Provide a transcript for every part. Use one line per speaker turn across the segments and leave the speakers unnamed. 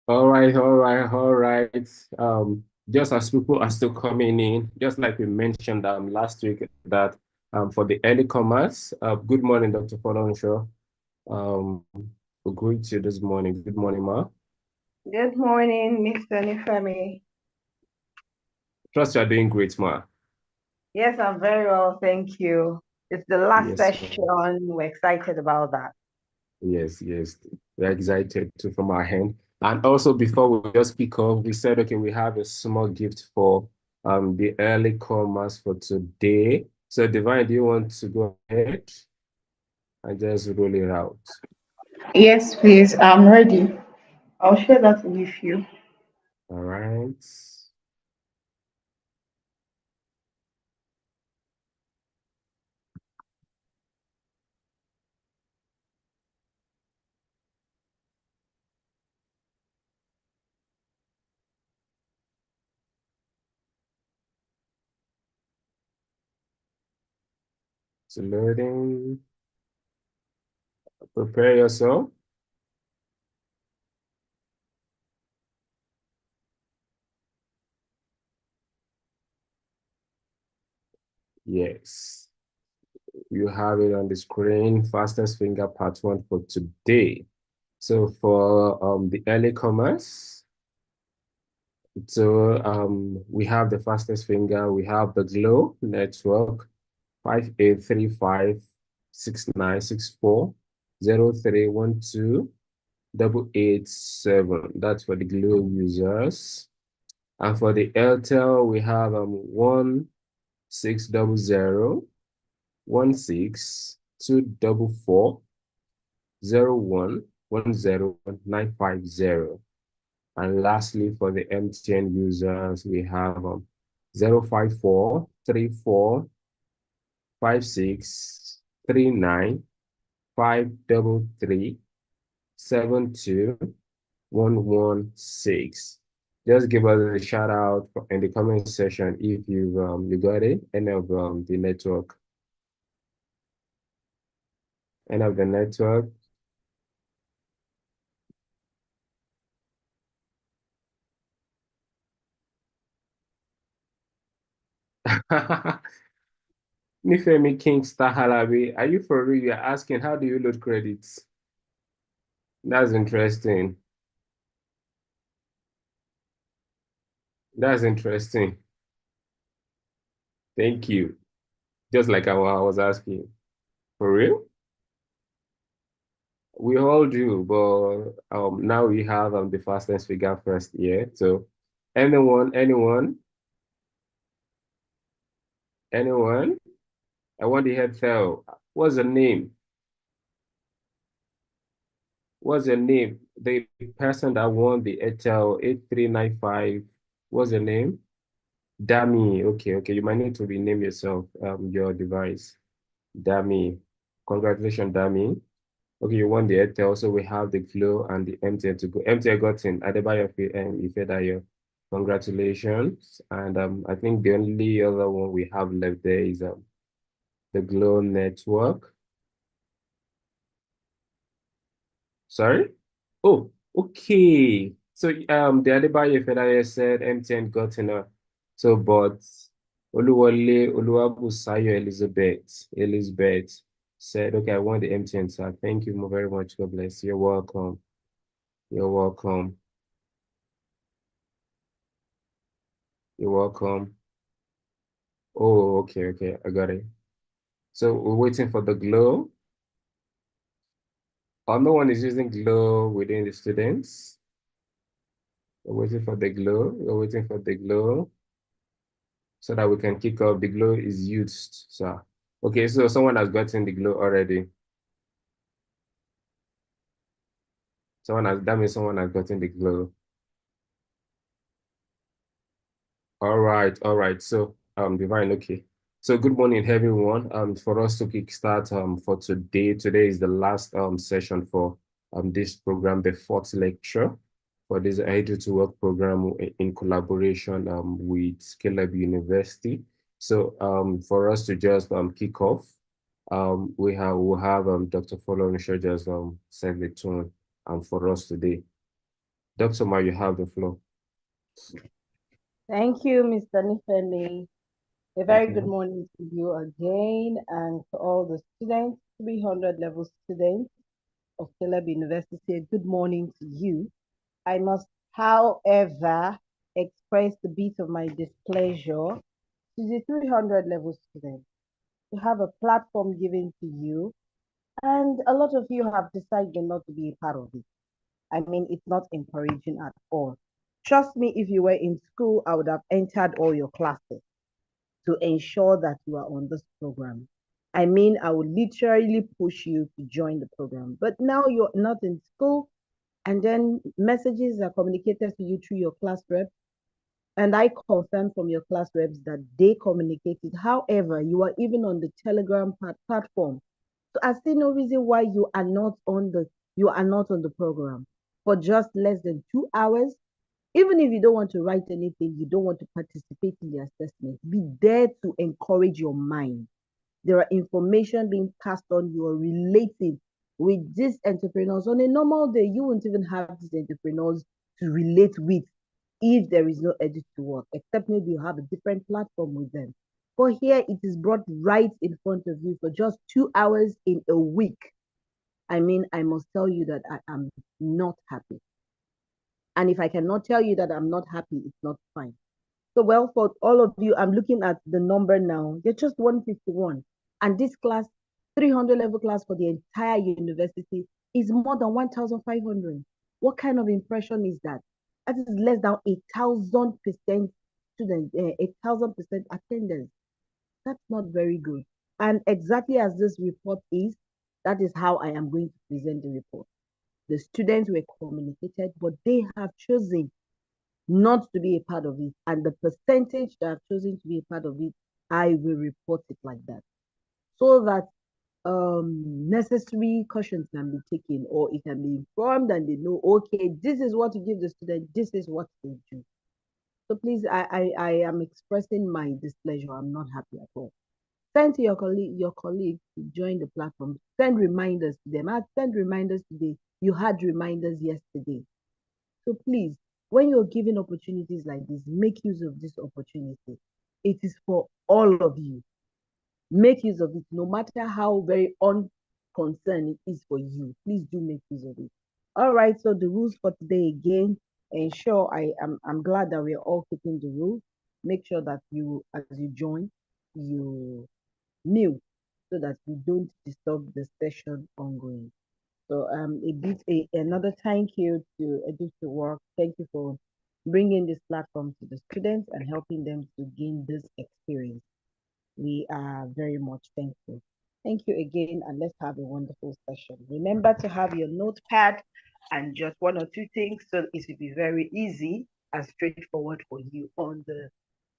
All right. Just as people are still coming in, just like we mentioned last week that for the early comers, good morning, Dr. Folonshaw. Um, we greet you this morning. Good morning, Ma.
Good morning, Mr. Nifemi.
Trust you are doing great, Ma.
Yes, I'm very well, thank you. It's the last
Yes,
session.
ma'am.
We're excited about that.
Yes. We're excited too from our hand. And also before we just kick off, we said, okay, we have a small gift for the early comers for today. So Divine, do you want to go ahead and just roll it out?
Yes, please. I'm ready. I'll share that with you.
All right. So loading. Prepare yourself. Yes. You have it on the screen. Fastest finger part one for today. So for the early comers, we have the fastest finger. We have the Glow network 5835696403128887. That's for the Glow users. And for the Airtel, we have 1600 244 0110 And lastly, for the MTN users, we have 05345639523116. Just give us a shout out in the comment section if you got it, any of the network, any of the network. Nifemi King Star Halabi, are you for real? You're asking how do you load credits? That's interesting. That's interesting. Thank you. Just like I was asking. For real? We all do, but now we have the fastest figure first here. So anyone? I want the head fell. What's the name? What's your name? The person that won the Etel 8395. What's your name? Dami. Okay. You might need to rename yourself, your device. Dami. Congratulations, Dami. Okay, you won the Airtel. So we have the Glo and the MTN to go. MTN got in Adebayo and Ifedayo. Congratulations. And I think the only other one we have left there is the Glo network. Sorry? Oh, okay. So the Adebayo Ifedayo said MTN got in. So but Oluwole Oluwabusayo Elizabeth said, okay, I want the MTN, sir. Thank you very much. God bless. You're welcome. You're welcome. You're welcome. Oh, okay. I got it. So we're waiting for the glow. No one is using glow within the students. We're waiting for the glow. We're waiting for the glow so that we can kick off. The glow is used, sir. Okay, so someone has gotten the glow already. That means someone has gotten the glow. All right. So, Divine, okay. So, good morning, everyone. For us to kickstart, for today, today is the last session for this program, the fourth lecture for this Edu2Work program in collaboration with Scale Up University. So, for us to just kick off, we'll have Dr. Follow just set the tone for us today. Dr. Ma, you have the floor.
Thank you, Mr. Nifemi. A
Thank
very good
you.
morning to you again and to all the students, 300 level students of Caleb University. A good morning to you. I must, however, express a bit of my displeasure to the 300 level students. You have a platform given to you, and a lot of you have decided not to be a part of it. I mean, it's not encouraging at all. Trust me, if you were in school, I would have entered all your classes to ensure that you are on this program. I mean, I would literally push you to join the program. But now you're not in school, and then messages are communicated to you through your class rep. And I confirm from your class reps that they communicated. However, you are even on the Telegram platform. So I see no reason why you are not on the program for just less than 2 hours. Even if you don't want to write anything, you don't want to participate in the assessment, be there to encourage your mind. There are information being passed on. You are relating with these entrepreneurs. On a normal day, you won't even have these entrepreneurs to relate with if there is no Edu2Work, except maybe you have a different platform with them. But here it is brought right in front of you for just 2 hours in a week. I mean, I must tell you that I am not happy. And if I cannot tell you that I'm not happy, it's not fine. So, well, for all of you, I'm looking at the number now. They're just 151. And this class, 300 level class for the entire university, is more than 1,500. What kind of impression is that? That is less than 1,000% student, 1,000% attendance. That's not very good. And exactly as this report is, that is how I am going to present the report. The students were communicated, but they have chosen not to be a part of it. And the percentage that have chosen to be a part of it, I will report it like that. So that necessary cautions can be taken, or it can be informed and they know, okay, this is what to give the student, this is what to do. So please, I am expressing my displeasure. I'm not happy at all. Send to your colleague to join the platform. Send reminders to them. I sent reminders today. You had reminders yesterday. So please, when you're given opportunities like this, make use of this opportunity. It is for all of you. Make use of it, no matter how very unconcerned it is for you. Please do make use of it. All right, so the rules for today again. Ensure I'm glad that we're all keeping the rules. Make sure that you, as you join, you mute so that you don't disturb the session ongoing. So another thank you to Edu2Work. Thank you for bringing this platform to the students and helping them to gain this experience. We are very much thankful. Thank you again, and let's have a wonderful session. Remember to have your notepad and just one or two things so it will be very easy and straightforward for you on the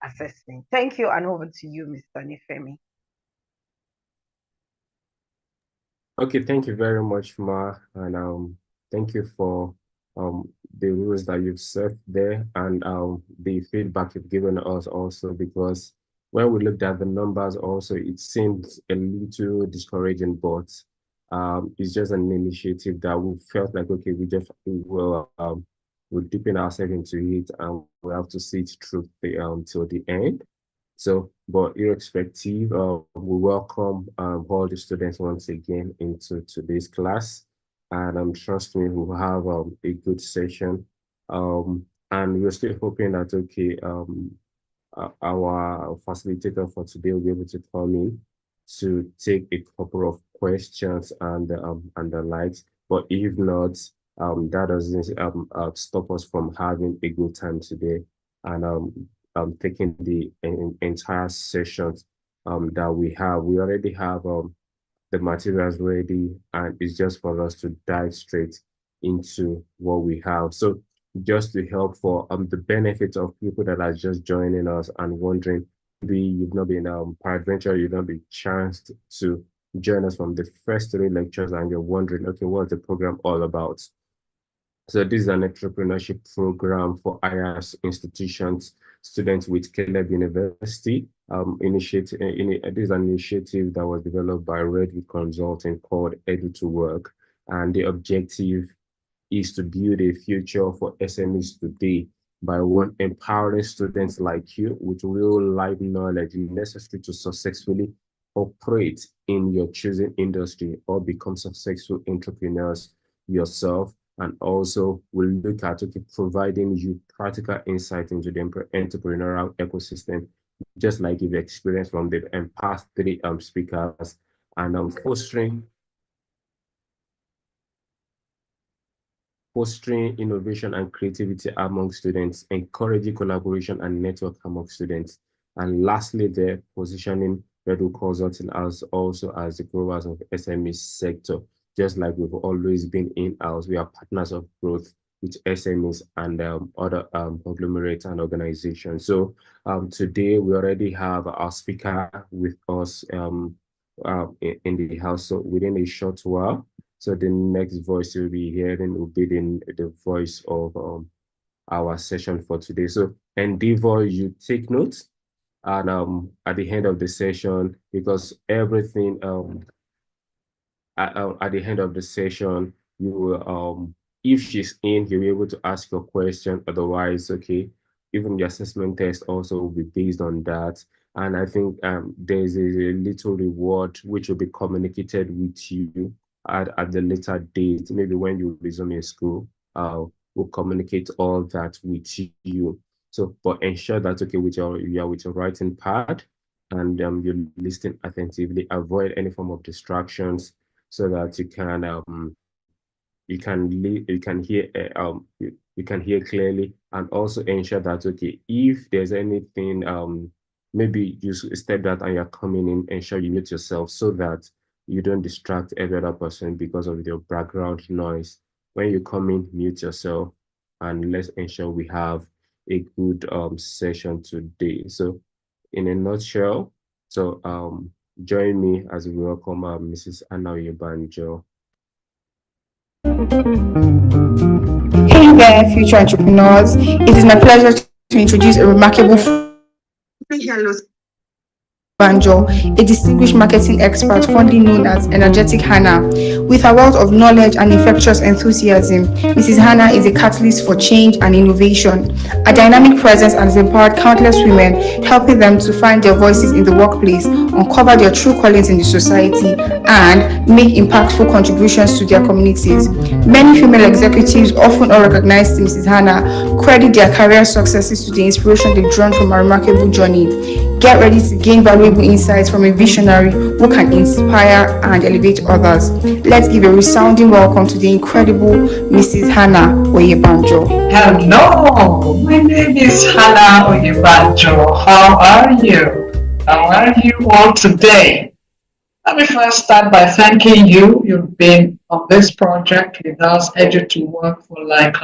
assessment. Thank you, and over to you, Mr. Nifemi.
Okay, thank you very much, Ma, and thank you for the rules that you've set there and the feedback you've given us also, because when we looked at the numbers also, it seems a little discouraging, but it's just an initiative that we felt like, okay, we will we'll deepen ourselves into it and we have to see it through till the end. So, but irrespective, we welcome all the students once again into today's class, and trust me, we'll have a good session. And we're still hoping that okay, our facilitator for today will be able to come in to take a couple of questions and the likes. But if not, that doesn't stop us from having a good time today and taking the entire sessions that we have. We already have the materials ready, and it's just for us to dive straight into what we have. So just to help for the benefit of people that are just joining us and wondering, maybe you've not been peradventure, you've not been chanced to join us from the first three lectures and you're wondering, okay, what's the program all about? So this is an entrepreneurship program for higher institutions, students with Caleb University. This is an initiative that was developed by Redwood Consulting called Edu2Work. And the objective is to build a future for SMEs today by one empowering students like you with real life knowledge necessary to successfully operate in your chosen industry or become successful entrepreneurs yourself. And also will look at providing you practical insight into the entrepreneurial ecosystem, just like you've experienced from the past three speakers, and fostering innovation and creativity among students, encouraging collaboration and network among students. And lastly, they're positioning Edu Consulting as also as the growers of SME sector. Just like we've always been in-house, we are partners of growth with SMEs and other conglomerates and organizations. So today we already have our speaker with us in the house. So within a short while, so the next voice you'll be hearing will be the voice of our session for today. So endeavor you take notes, and at the end of the session, because everything at the end of the session, you will if she's in, you'll be able to ask your question. Otherwise, okay, even the assessment test also will be based on that. And I think there's a little reward which will be communicated with you at the later date, maybe when you resume in school. We'll communicate all that with you. So, but ensure that okay with your writing pad, and you're listening attentively. Avoid any form of distractions so that you can hear you can hear clearly, and also ensure that okay if there's anything maybe you step that and you're coming in, ensure you mute yourself so that you don't distract every other person because of your background noise. When you come in, mute yourself, and let's ensure we have a good session today. So in a nutshell, so join me as we welcome Mrs. Anna Yebanjo.
Hey there, future entrepreneurs. It is my pleasure to introduce a remarkable Banjo, a distinguished marketing expert fondly known as Energetic Hannah. With a wealth of knowledge and infectious enthusiasm, Mrs. Hannah is a catalyst for change and innovation. A dynamic presence has empowered countless women, helping them to find their voices in the workplace, uncover their true callings in the society, and make impactful contributions to their communities. Many female executives, often unrecognized Mrs. Hannah, credit their career successes to the inspiration they've drawn from a remarkable journey. Get ready to gain valuable insights from a visionary who can inspire and elevate others. Let's give a resounding welcome to the incredible Mrs. Hannah Oyebanjo.
Hello, my name is Hannah Oyebanjo. How are you? How are you all today? Let me first start by thanking you. You've been on this project with us, Edu2Work, for like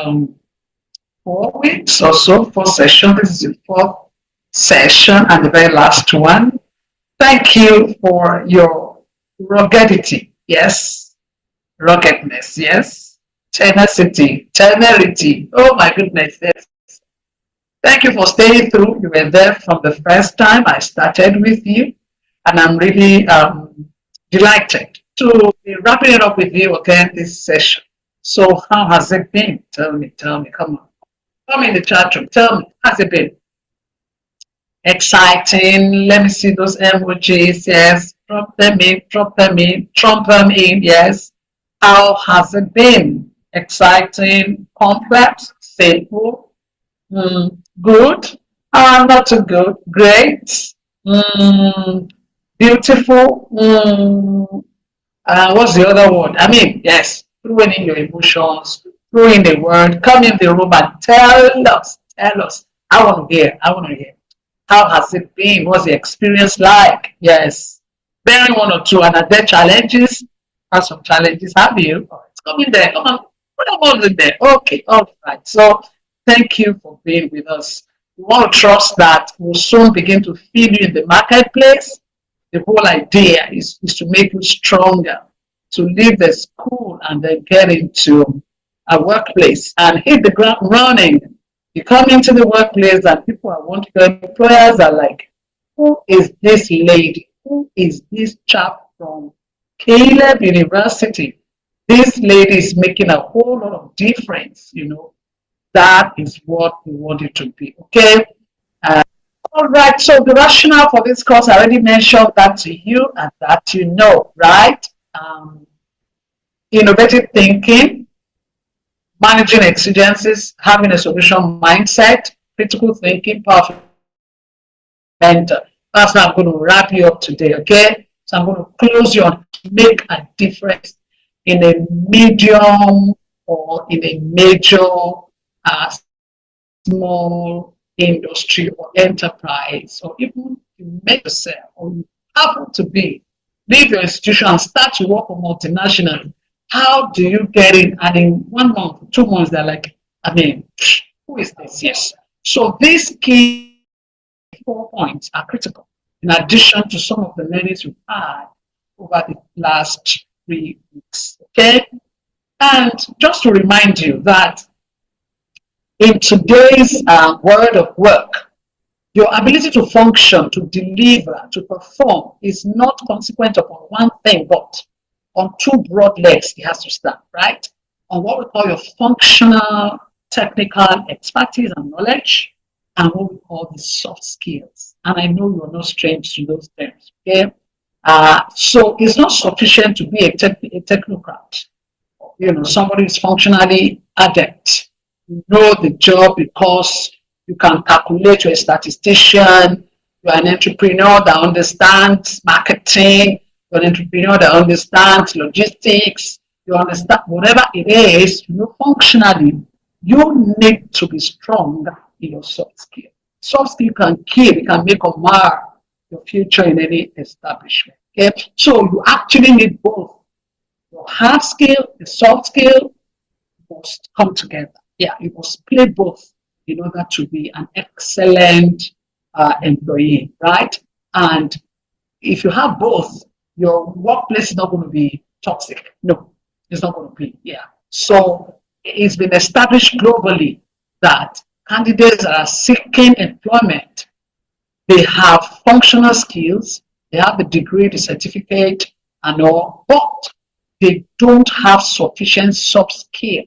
4 weeks or so, 4 sessions. This is the 4th session and the very last one. Thank you for your ruggedity. Yes. Ruggedness. Yes. Tenacity. Temerity. Oh my goodness. Yes. Thank you for staying through. You were there from the first time I started with you. And I'm really delighted to be wrapping it up with you again this session. So how has it been? Tell me, come on. Come in the chat room. Tell me, how's it been? Exciting. Let me see those emojis. Yes. Drop them in, trump them in. Yes. How has it been? Exciting, complex, simple, good, not too good, great, beautiful, what's the other word? I mean, yes, throw in your emotions, throw in the word, come in the room and tell us. I want to hear. How has it been? What's the experience like? Yes. Bearing 1 or 2, and are there challenges? Have some challenges, have you? Oh, it's coming there. Come on. Put them all in there. Okay, all right. So thank you for being with us. We want to trust that we'll soon begin to feel you in the marketplace. The whole idea is to make you stronger, to leave the school and then get into a workplace and hit the ground running. You come into the workplace and people are wanting, your employers are like, who is this lady? Who is this chap from Caleb University? this lady is making a whole lot of difference, you know. That is what we want it to be, okay? All right, so the rationale for this course, I already mentioned that to you and that you know, right? Innovative thinking, managing exigencies, having a solution mindset, critical thinking, powerful mentor. That's how I'm going to wrap you up today, okay? So I'm going to close you on make a difference in a medium or in a major small industry or enterprise, or even you make yourself, or you happen to leave your institution and start to work for multinational. How do you get in? And in 1 month, 2 months, they're like, I mean, who is this? Yes. So these key 4 points are critical, in addition to some of the learnings we've had over the last 3 weeks. Okay? And just to remind you that in today's world of work, your ability to function, to deliver, to perform is not consequent upon one thing, but on 2 broad legs it has to stand, right? On what we call your functional, technical expertise and knowledge, and what we call the soft skills. And I know you're not strange to those terms, okay? So it's not sufficient to be a technocrat, you know, somebody who's functionally adept. You know the job because you can calculate, you're a statistician, you're an entrepreneur that understands marketing, you're an entrepreneur that understands logistics, you understand whatever it is, you know, functionally, you need to be strong in your soft skill. Soft skill can kill, it can make or mar your future in any establishment. Okay? So you actually need both. Your hard skill, the soft skill must come together. Yeah, you must play both in order to be an excellent employee, right? And if you have both, your workplace is not going to be toxic. No, it's not going to be. Yeah. So it's been established globally that candidates that are seeking employment, they have functional skills, they have the degree, the certificate, and all, but they don't have sufficient soft skill.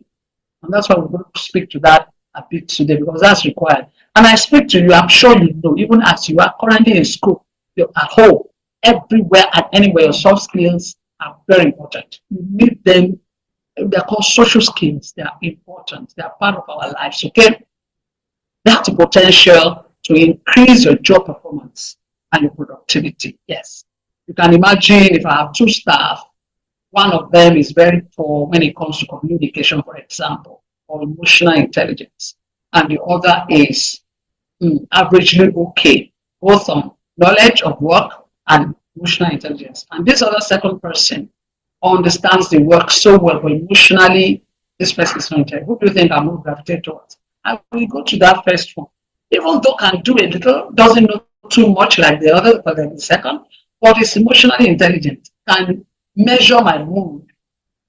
And that's why we're going to speak to that a bit today, because that's required. And I speak to you, I'm sure you know, even as you are currently in school, you're at home, everywhere and anywhere, your soft skills are very important. You need them. They're called social skills. They are important. They are part of our lives. Okay? They have the potential to increase your job performance and your productivity. Yes. You can imagine if I have 2 staff, one of them is very poor when it comes to communication, for example, or emotional intelligence, and the other is averagely okay, both on knowledge of work and emotional intelligence. And this other second person understands the work so well, but emotionally, this person is not intelligent. Who do you think I'm going to gravitate towards? I will go to that first one. Even though can do a little, doesn't know too much like the other, but then the second, but is emotionally intelligent, can measure my mood,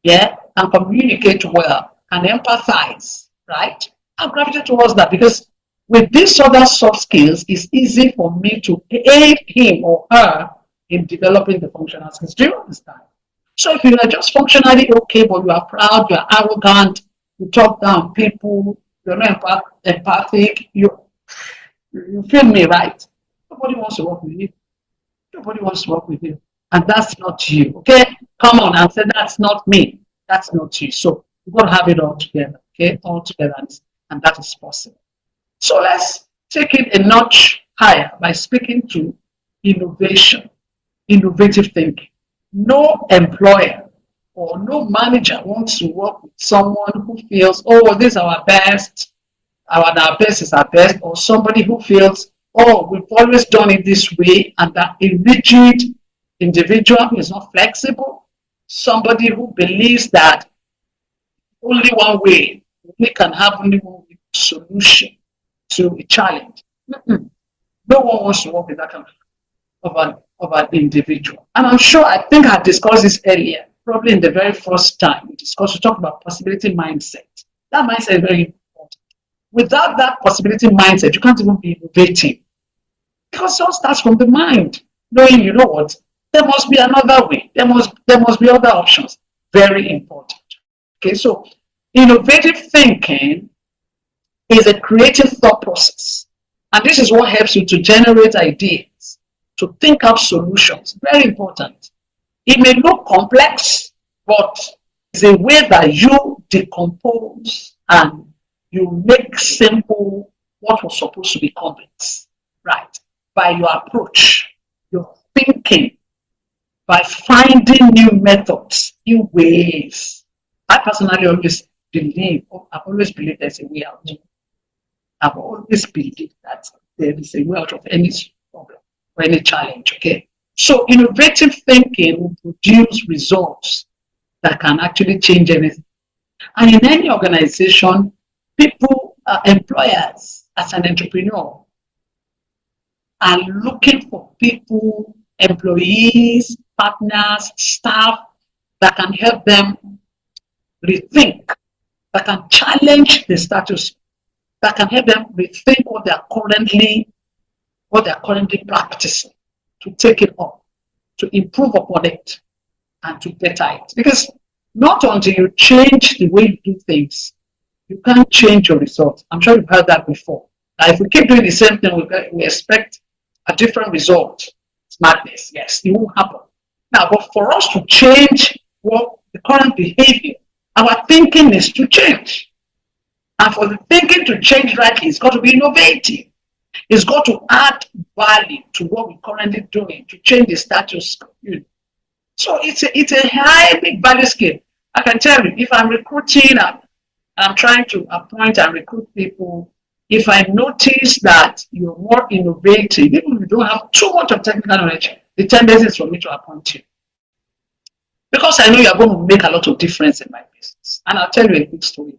yeah, and communicate well, and empathize, right? I'll gravitate towards that because with these other soft skills, it's easy for me to aid him or her in developing the functional skills. Do you understand? So if you are just functionally okay, but you are proud, you are arrogant, you talk down people, you're not empathic, you feel me, right? Nobody wants to work with you. Nobody wants to work with you. And that's not you, okay? Come on and say, that's not me. That's not you. So you've got to have it all together, okay? All together, and that is possible. So let's take it a notch higher by speaking to innovation, innovative thinking. No employer or no manager wants to work with someone who feels, oh, this is our best, our best is our best, or somebody who feels, oh, we've always done it this way, and that a rigid individual who is not flexible, somebody who believes that only one way, we can have only one solution to a challenge. No one wants to work with that kind of an individual. And I'm sure, I think I discussed this earlier, probably in the very first time we talked about possibility mindset. That mindset is very important. Without that possibility mindset, you can't even be innovative. Because it all starts from the mind, knowing, you know what, there must be another way. There must be other options. Very important. Okay, so innovative thinking is a creative thought process. And this is what helps you to generate ideas, to think up solutions. Very important. It may look complex, but it's a way that you decompose and you make simple what was supposed to be complex, right? By your approach, your thinking, by finding new methods, new ways. I personally I've always believed there's a way out. I've always believed that there is a way out of any problem or any challenge, okay? So innovative thinking will produce results that can actually change anything. And in any organization, people, employers, as an entrepreneur, are looking for people, employees, partners, staff that can help them rethink, that can challenge the status, that can help them rethink what they're currently practicing, to take it up, to improve upon it, and to better it. Because not until you change the way you do things, you can't change your results. I'm sure you've heard that before. Now, if we keep doing the same thing, we expect a different result. It's madness. Yes, it won't happen. Now, but for us to change what the current behavior, our thinking is to change. And for the thinking to change rightly, it's got to be innovative. It's got to add value to what we're currently doing to change the status quo. So it's a high, big value scale. I can tell you, if I'm recruiting, I'm trying to appoint and recruit people, if I notice that you're more innovative, even if you don't have too much of technical knowledge, the tendency is for me to appoint you. Because I know you're going to make a lot of difference in my business. And I'll tell you a quick story.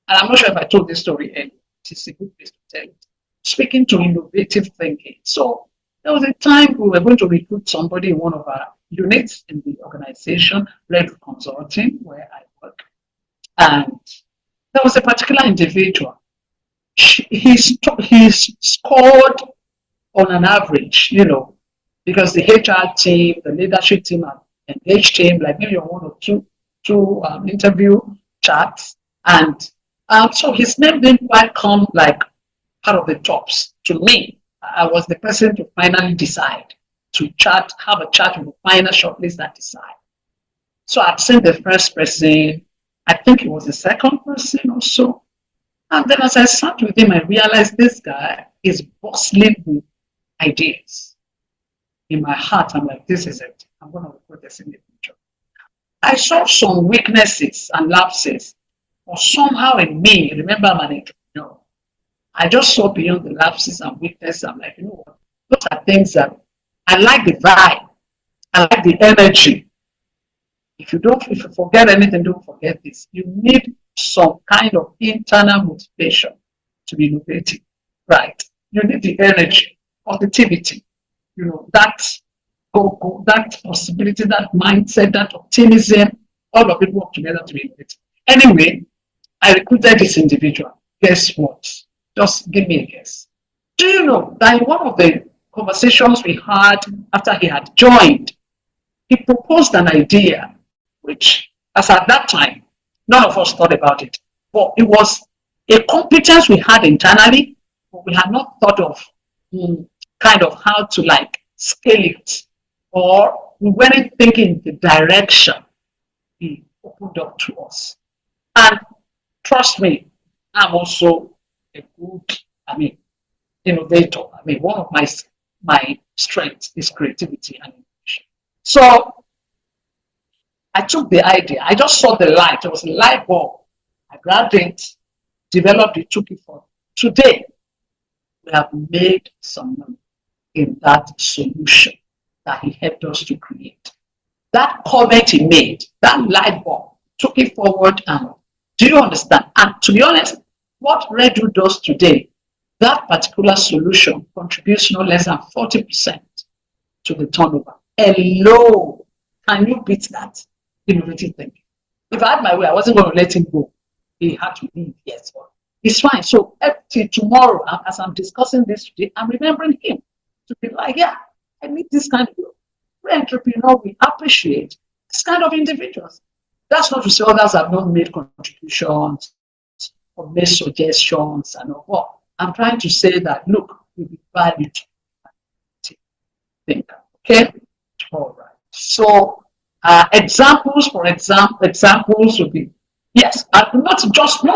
And I'm not sure if I told this story earlier. It's a good place to tell it. Speaking to innovative thinking. So there was a time we were going to recruit somebody in one of our units in the organization, Red Consulting, where I work. And there was a particular individual. He's scored on an average, because the HR team, the leadership team, and engaged him, like maybe on one or two interview chats. And so his name didn't quite come like part of the tops. To me, I was the person to finally decide to have a chat with the final shortlist and decide. So I'd seen the first person, I think it was the second person or so. And then as I sat with him, I realized this guy is bustling with ideas. In my heart, I'm like, this is it. I'm going to put this in the future. I saw some weaknesses and lapses, or somehow in me, remember I'm an entrepreneur, I just saw beyond the lapses and weaknesses. I'm like, you know what? Those are things that I like the vibe. I like the energy. If you forget anything, don't forget this. You need some kind of internal motivation to be innovative, right? You need the energy, positivity, that that possibility, that mindset, that optimism, all of it work together to be innovative. Anyway, I recruited this individual. Guess what? Just give me a guess. Do you know that in one of the conversations we had after he had joined, he proposed an idea, which, as at that time, none of us thought about it. But it was a competence we had internally, but we had not thought of kind of how to scale it, or we weren't thinking the direction he opened up to us. And trust me, I'm also a good, innovator. One of my strengths is creativity and innovation. So I took the idea. I just saw the light. It was a light bulb. I grabbed it, developed it, took it forward. Today, we have made some money in that solution that he helped us to create. That comment he made, that light bulb, took it forward. And do you understand? And to be honest, what Redu does today, that particular solution contributes no less than 40% to the turnover. Hello, can you beat that innovative thinking? If I had my way, I wasn't going to let him go. He had to leave, yes, but it's fine. So till tomorrow, as I'm discussing this today, I'm remembering him to be like, yeah, I need this kind of entrepreneur. We appreciate this kind of individuals. That's not to say others have not made contributions or made suggestions and all. Well, I'm trying to say that, look, you'll be valued. Think, okay? All right. So, examples, for examples would be, yes, not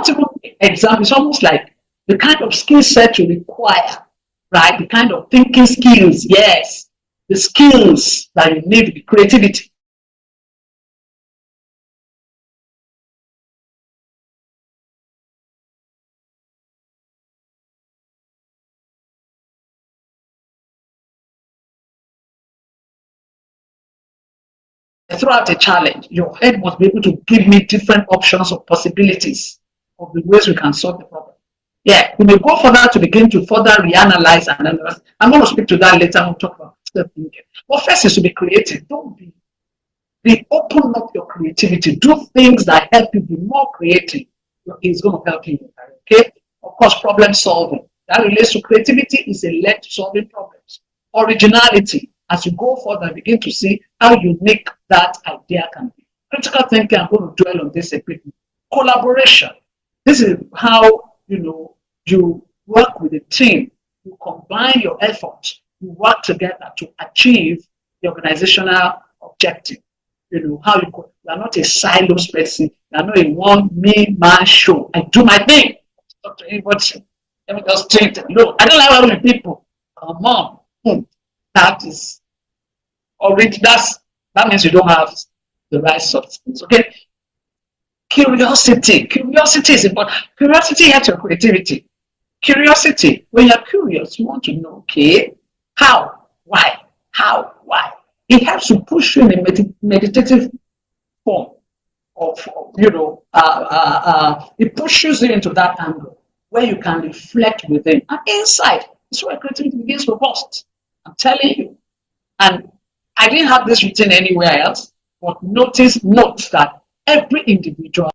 even examples, it's almost like the kind of skill set you require, right? The kind of thinking skills, yes, the skills that you need, the creativity. Throughout a challenge, your head must be able to give me different options or possibilities of the ways we can solve the problem. Yeah, we may go further to begin to further reanalyze and analyze. I'm going to speak to that later. We'll talk about step thinking. But first is to be creative. Don't be open up your creativity. Do things that help you be more creative. It's going to help you. Okay? Of course, problem solving. That relates to creativity is a led to solving problems. Originality. As you go further, begin to see how unique that idea can be. Critical thinking, I'm going to dwell on this a bit. Collaboration. This is how you work with a team. You combine your efforts. You work together to achieve the organizational objective. How you are not a silos person. You are not a one-man show. I do my thing. Talk to anybody. Let me just treat it. Look, I don't like all the people. Come on. That is already, that means you don't have the right substance. Okay. Curiosity is important. Curiosity helps your creativity. Curiosity, when you're curious, you want to know, okay, how, why, it helps to push you in a meditative form of it pushes you into that angle where you can reflect within and inside. It's where creativity begins to burst. I'm telling you. And I didn't have this written anywhere else, but note that every individual.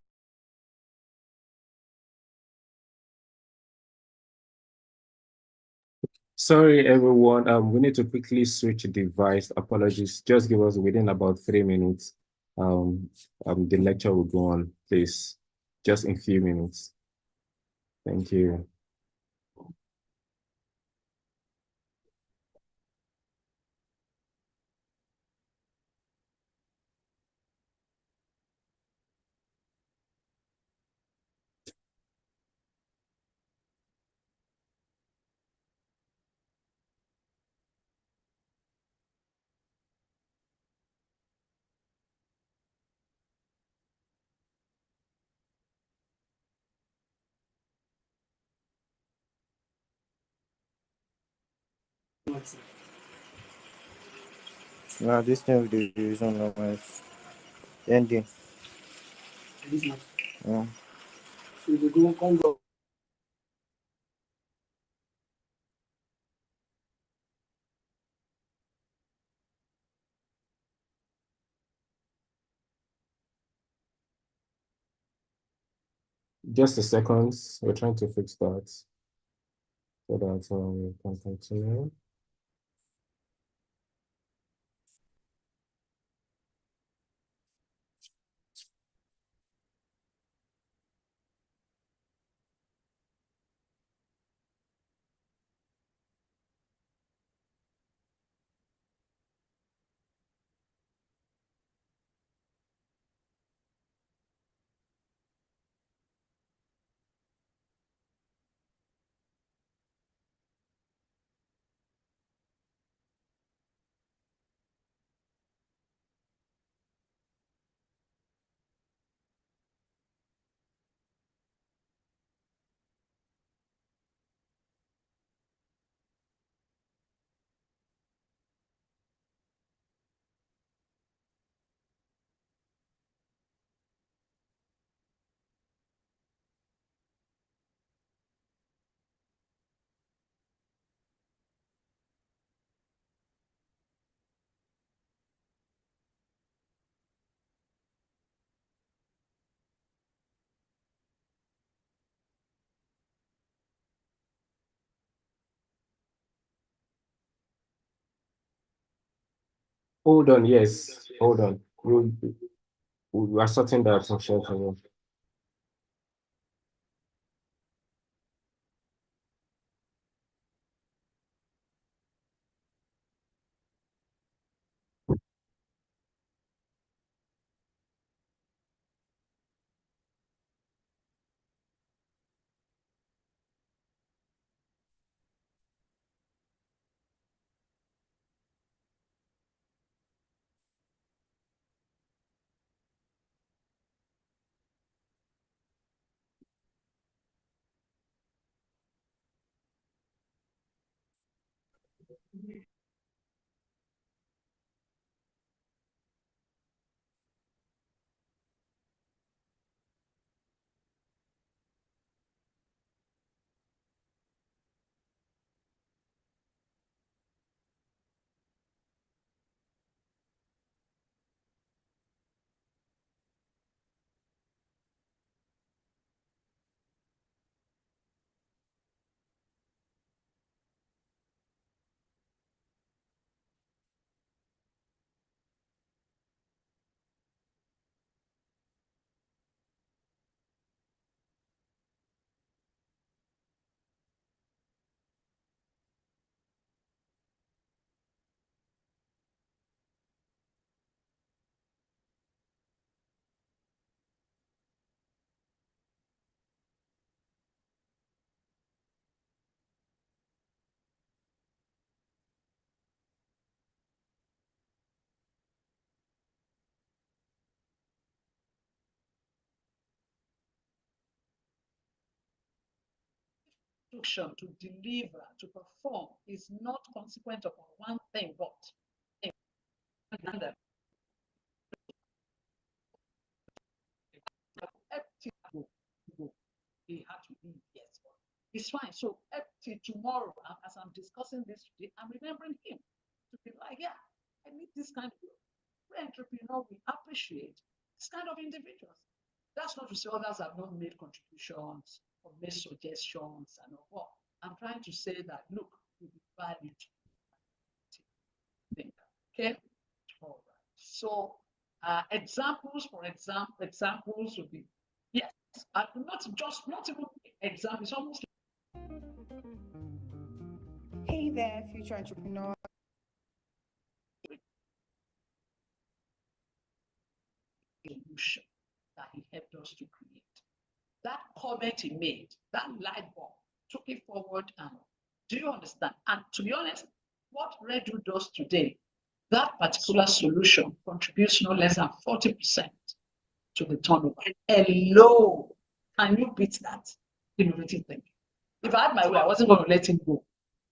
Sorry, everyone. We need to quickly switch device. Apologies. Just give us within about 3 minutes. The lecture will go on, please. Just in a few minutes. Thank you.
Now this thing with the reason of my ending. Yeah.
Just a second. We're trying to fix that so that we can continue. Hold on. Yes. Hold on. we are sorting that section for you.
To deliver, to perform is not consequent upon one thing, but he had to leave, yes, but it's fine. So till tomorrow, as I'm discussing this today, I'm remembering him to be like, yeah, I need this kind of entrepreneur. We appreciate this kind of individuals. That's not to say others have not made contributions or made suggestions and all. Well, I'm trying to say that look, we value think. Okay. All right. So examples, for examples would be yes, not even examples, almost.
Hey there, future entrepreneur.
Solution that he helped us to create. That comment he made, that light bulb, took it forward. And do you understand? And to be honest, what Redu does today, that particular solution contributes no less than 40% to the turnover. Hello, can you beat that innovative thing? If I had my way, I wasn't going to let him go.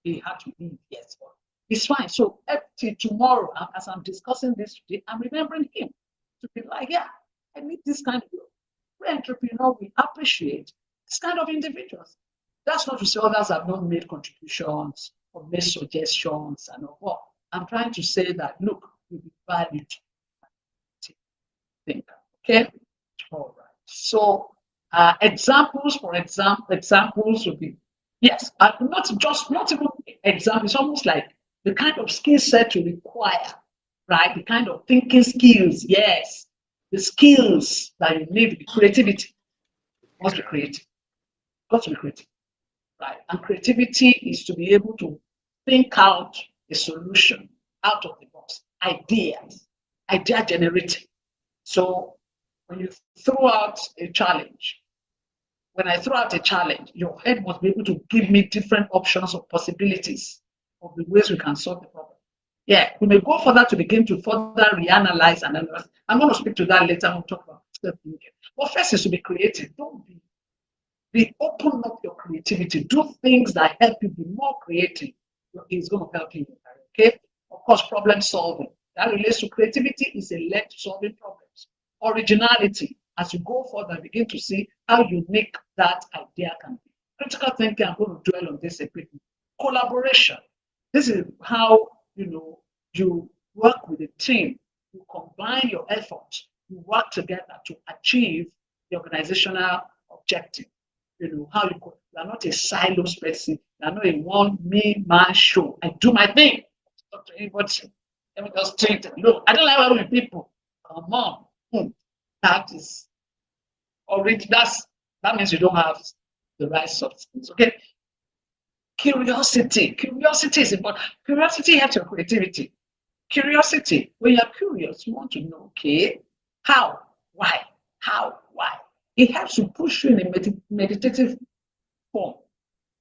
He had to leave, yes, but it's fine. So till tomorrow, as I'm discussing this today, I'm remembering him to be like, yeah, I need this kind of entrepreneur. We appreciate this kind of individuals. That's not to say others have not made contributions or made suggestions and all. Well, I'm trying to say that look, we value think. Okay, all right. So examples, for examples would be yes, not even examples. It's almost like the kind of skill set you require, right? The kind of thinking skills, yes, the skills that you need, creativity. Must be creative. Got to be creative, right? And creativity is to be able to think out a solution out of the box, idea generating. So when you throw out a challenge, your head must be able to give me different options or possibilities of the ways we can solve the problem. Yeah, we may go further to begin to further reanalyze and analyze. I'm going to speak to that later. We'll talk about self-thinking. But first is to be creative. Don't be open up your creativity. Do things that help you be more creative. It's going to help you. Okay? Of course, problem solving. That relates to creativity is a leg to solving problems. Originality. As you go further, begin to see how unique that idea can be. Critical thinking, I'm going to dwell on this a bit. Collaboration. This is how you work with a team. You combine your efforts. You work together to achieve the organizational objective. How you are not a silos person. You are not a one-man show. I do my thing. Talk to anybody. Let me just treat it. Look, I don't like working with people. Come on. That is already, that means you don't have the right substance. Okay. Curiosity is important. Curiosity helps your creativity. Curiosity, when you're curious, you want to know, okay, how, why, why. It helps to push you in a meditative form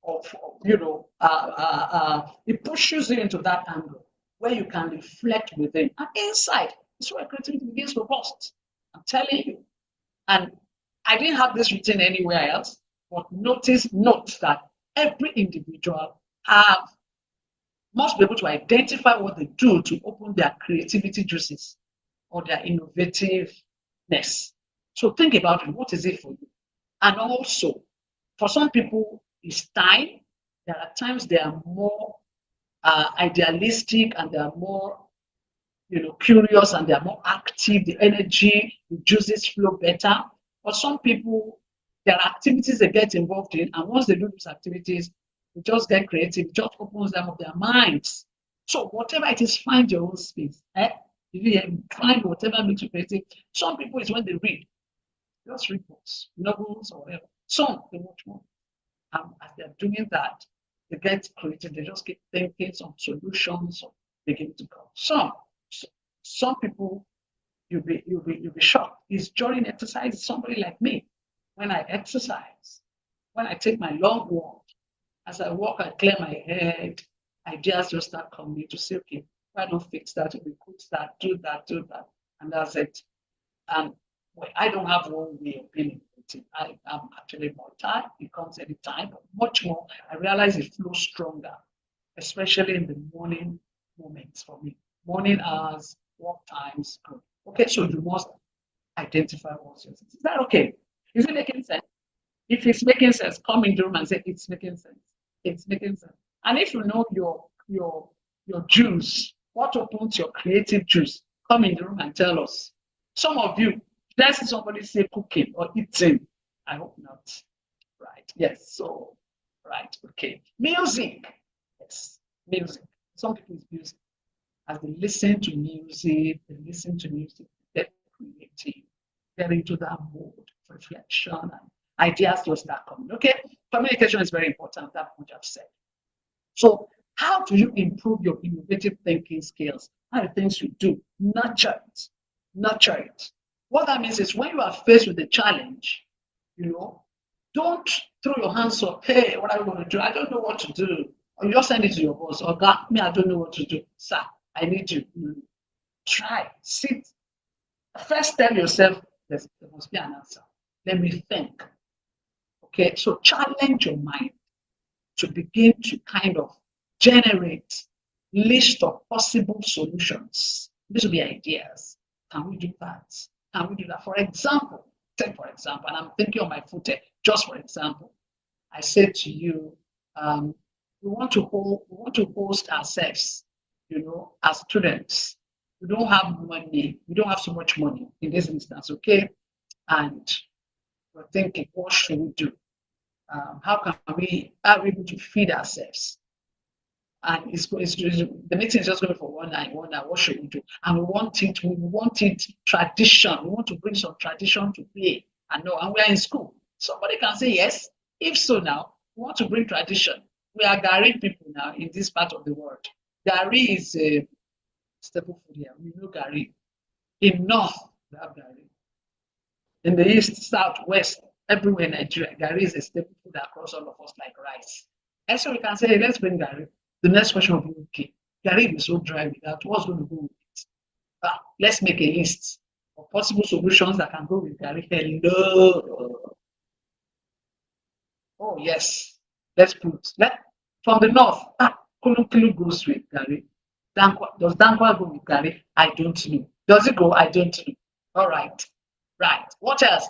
of, it pushes you into that angle where you can reflect within. And inside is where creativity begins to burst. I'm telling you. And I didn't have this written anywhere else, but note that every individual must be able to identify what they do to open their creativity juices or their innovativeness. So think about it. What is it for you? And also, for some people, it's time. There are times they are more idealistic and they are more, curious and they are more active. The energy, the juices flow better. For some people, there are activities they get involved in, and once they do these activities, they just get creative. It just opens them up their minds. So whatever it is, find your own space. Find whatever makes you creative. Some people, it's when they read. Just read books, novels, or whatever. Some, they watch more. As they're doing that, they get creative. They just keep thinking some solutions or begin to come. Some people, you'll be shocked. Is during exercise, somebody like me. When I exercise, when I take my long walk, as I walk, I clear my head. Ideas just start coming to say, okay, why don't fix that? We could start, do that, and that's it. And I don't have one way of being creative. I am actually multi. It comes anytime, but much more. I realize it flows stronger, especially in the morning moments for me. Morning hours, work times. Good. Okay, so you must identify what's yours. Is that okay? Is it making sense? If it's making sense, come in the room and say it's making sense. It's making sense. And if you know your juice, what opens your creative juice, come in the room and tell us. Some of you, let's somebody say cooking or eating. I hope not. Right. Yes. So, right. Okay. Music. Yes. Music. Some people use music. As they listen to music, they're creative. They're into that mode of reflection and ideas will start coming. Okay. Communication is very important. That which I've said. So, how do you improve your innovative thinking skills? How are the things you do? Nurture it. Nurture it. What that means is when you are faced with a challenge, don't throw your hands up. Hey, what are we going to do? I don't know what to do. Or you just send it to your boss. Or God, me, I don't know what to do. Sir, I need you. Try. Sit. First tell yourself there must be an answer. Let me think. Okay, so challenge your mind to begin to kind of generate list of possible solutions. These will be ideas. Can we do that? Can we do that? For example, and I'm thinking on my foot, just for example, I said to you, we want to host ourselves, as students. We don't have money. We don't have so much money in this instance, okay? And we're thinking, what should we do? How can we are able to feed ourselves? And the meeting is just going for 1 night. What should we do? And we want it tradition. We want to bring some tradition to play. And we are in school. Somebody can say yes. If so, now we want to bring tradition. We are Gari people now in this part of the world. Gari is a staple food here. We know Gari. In North, we have Gari. In the East, South, West, everywhere in Nigeria, Gari is a staple food across all of us like rice. And so we can say, hey, let's bring Gari. The next question will be, okay, Gari is so dry without what's going to go with it? Let's make a list of possible solutions that can go with Gari. Hello. Oh, yes. Let's put, from the North, Kulu goes with Gari. Does Dankwa go with Gari? I don't know. Does it go? I don't know. All right. Right. What else?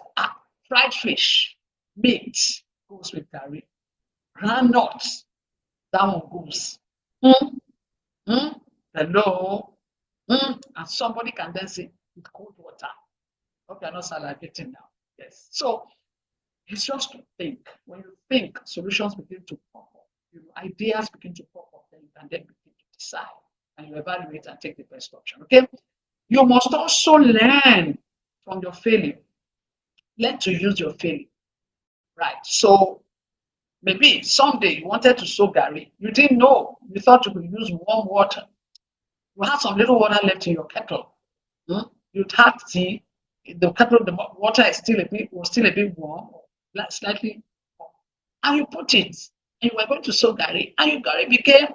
Fried fish, meat goes with Gari. Granuts, that one goes. Hello. And somebody can then say with cold water. Okay, I'm not salivating now. Yes. So it's just to think. When you think, solutions begin to pop up. Ideas begin to pop up. Then you can then begin to decide and you evaluate and take the best option. Okay. You must also learn from your failure. Learn to use your failure. Right. So maybe someday you wanted to soak Gary. You didn't know. You thought you could use warm water. You had some little water left in your kettle. You'd had tea. The kettle, the water is was still a bit warm, slightly warm. And you put it, and you were going to soak Gary, and your Gary became,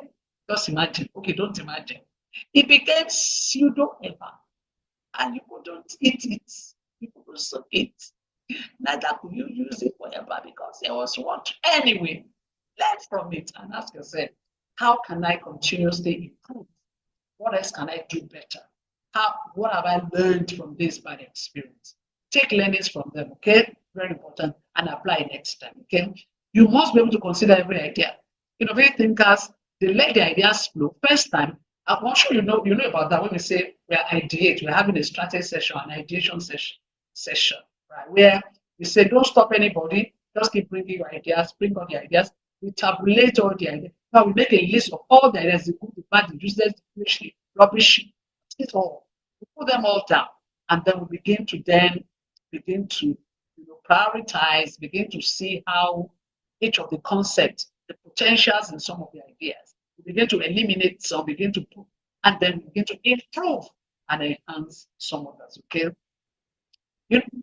just imagine, okay, don't imagine. It became pseudo eba, and you couldn't eat it. You couldn't soak it. Neither could you use it forever because there was water. Anyway, learn from it and ask yourself, how can I continuously improve? What else can I do better? What have I learned from this bad experience? Take learnings from them, okay? Very important, and apply next time, okay? You must be able to consider every idea. Innovative thinkers, they let the ideas flow. First time, I'm sure you know about that when we say we are ideate, we're having a strategy session, an ideation session, right? Where we say, don't stop anybody, just keep bringing your ideas, bring all the ideas, we tabulate all the ideas. Now we make a list of all the ideas, the good, the bad, the useless, the rubbish, it all. We put them all down, and then we begin to prioritize, begin to see how each of the concepts, the potentials in some of the ideas, we begin to eliminate some, begin to put, and then begin to improve and enhance some of us. Okay.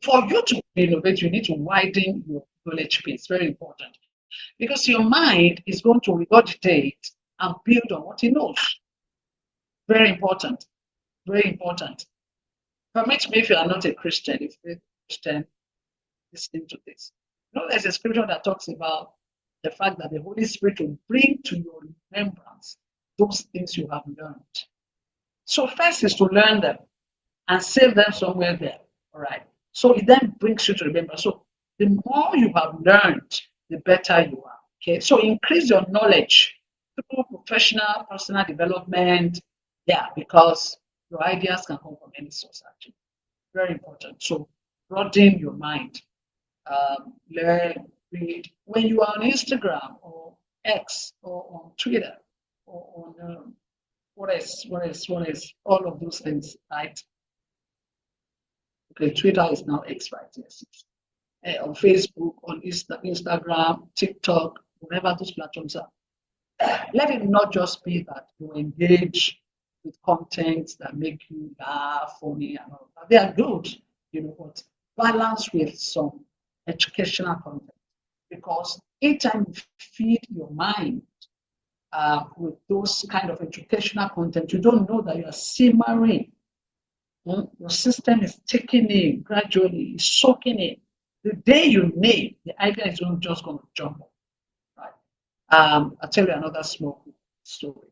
For you to innovate, you need to widen your knowledge base. Very important, because your mind is going to regurgitate and build on what it knows. Very important. Very important. Permit me, if you are not a Christian, if you're a Christian, listening to this. There's a scripture that talks about the fact that the Holy Spirit will bring to your remembrance those things you have learned. So first is to learn them and save them somewhere there. All right. So it then brings you to remember. So the more you have learned, the better you are. Okay. So increase your knowledge through professional, personal development. Yeah, because your ideas can come from any source, actually. Very important. So broaden your mind. Learn, read. When you are on Instagram or X or on Twitter or on what is all of those things, right? Okay, Twitter is now X, right? Yes. On Facebook, on Instagram, TikTok, whatever those platforms are. Let it not just be that you engage with content that make you laugh, funny, and all that. They are good, but balance with some educational content, because each time you feed your mind with those kind of educational content, you don't know that you are simmering. Your system is taking in gradually, soaking in. The day you need, the idea is just going to jump up. Right? I'll tell you another small story.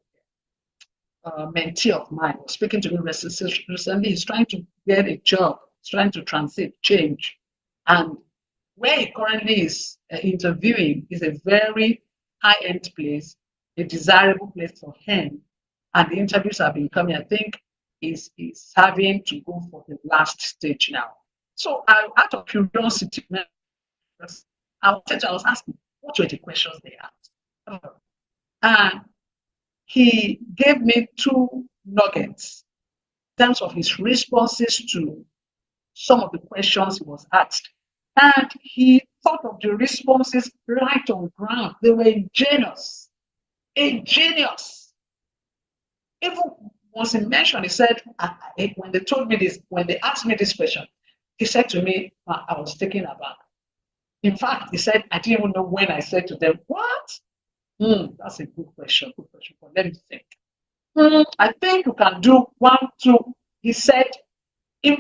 Mentee of mine was speaking to me recently. He's trying to get a job, he's trying to transit, change. And where he currently is interviewing is a very high-end place, a desirable place for him. And the interviews have been coming. I think he's having to go for the last stage now. So out of curiosity, I was asking, what were the questions they asked? And he gave me 2 nuggets in terms of his responses to some of the questions he was asked. And he thought of the responses right on ground. They were ingenious. Ingenious. Even once he mentioned, he said, when they told me this, when they asked me this question, he said to me, I was taken aback. In fact, he said, I didn't even know when I said to them, what? That's a good question. Good question. But let me think. I think you can do 1, 2. He said,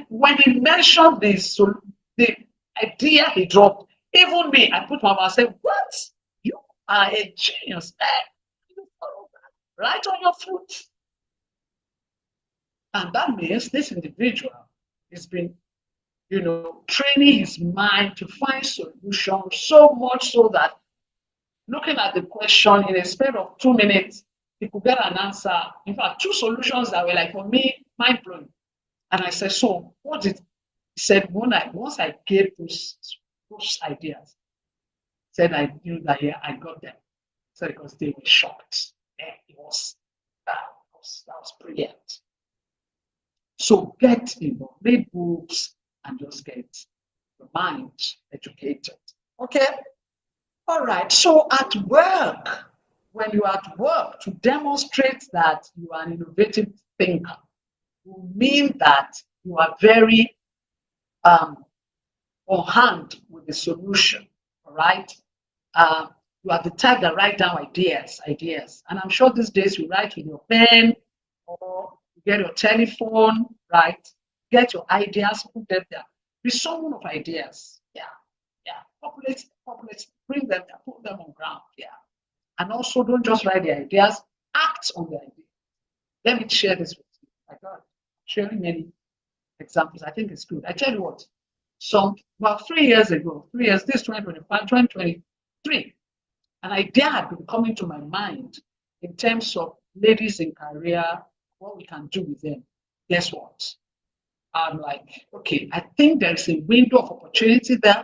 when he mentioned this, so the idea he dropped, even me, I put my mouth and said, what? You are a genius. Right on your foot. And that means this individual has been, training his mind to find solutions, so much so that looking at the question in a span of 2 minutes, he could get an answer. In fact, 2 solutions that were like, for me, mind blowing. And I said, so what did he said? Once I gave those ideas, said I knew that I got them. So because they were shocked. Yeah, that was brilliant. So get involved, read books, and just get your mind educated. Okay? All right. So at work, when you are at work, to demonstrate that you are an innovative thinker, will mean that you are very on hand with the solution. All right. You are the type that write down ideas. And I'm sure these days you write with your pen or you get your telephone, right? Get your ideas, put them there. Be someone of ideas. Yeah. Populate, bring them there, put them on ground. Yeah. And also don't just write the ideas, act on the ideas. Let me share this with you. My God, sharing many examples. I think it's good. I tell you what, about 3 years ago, this 2025, 2023, an idea had been coming to my mind in terms of ladies in career, what we can do with them. Guess what? I'm like, okay, I think there's a window of opportunity there.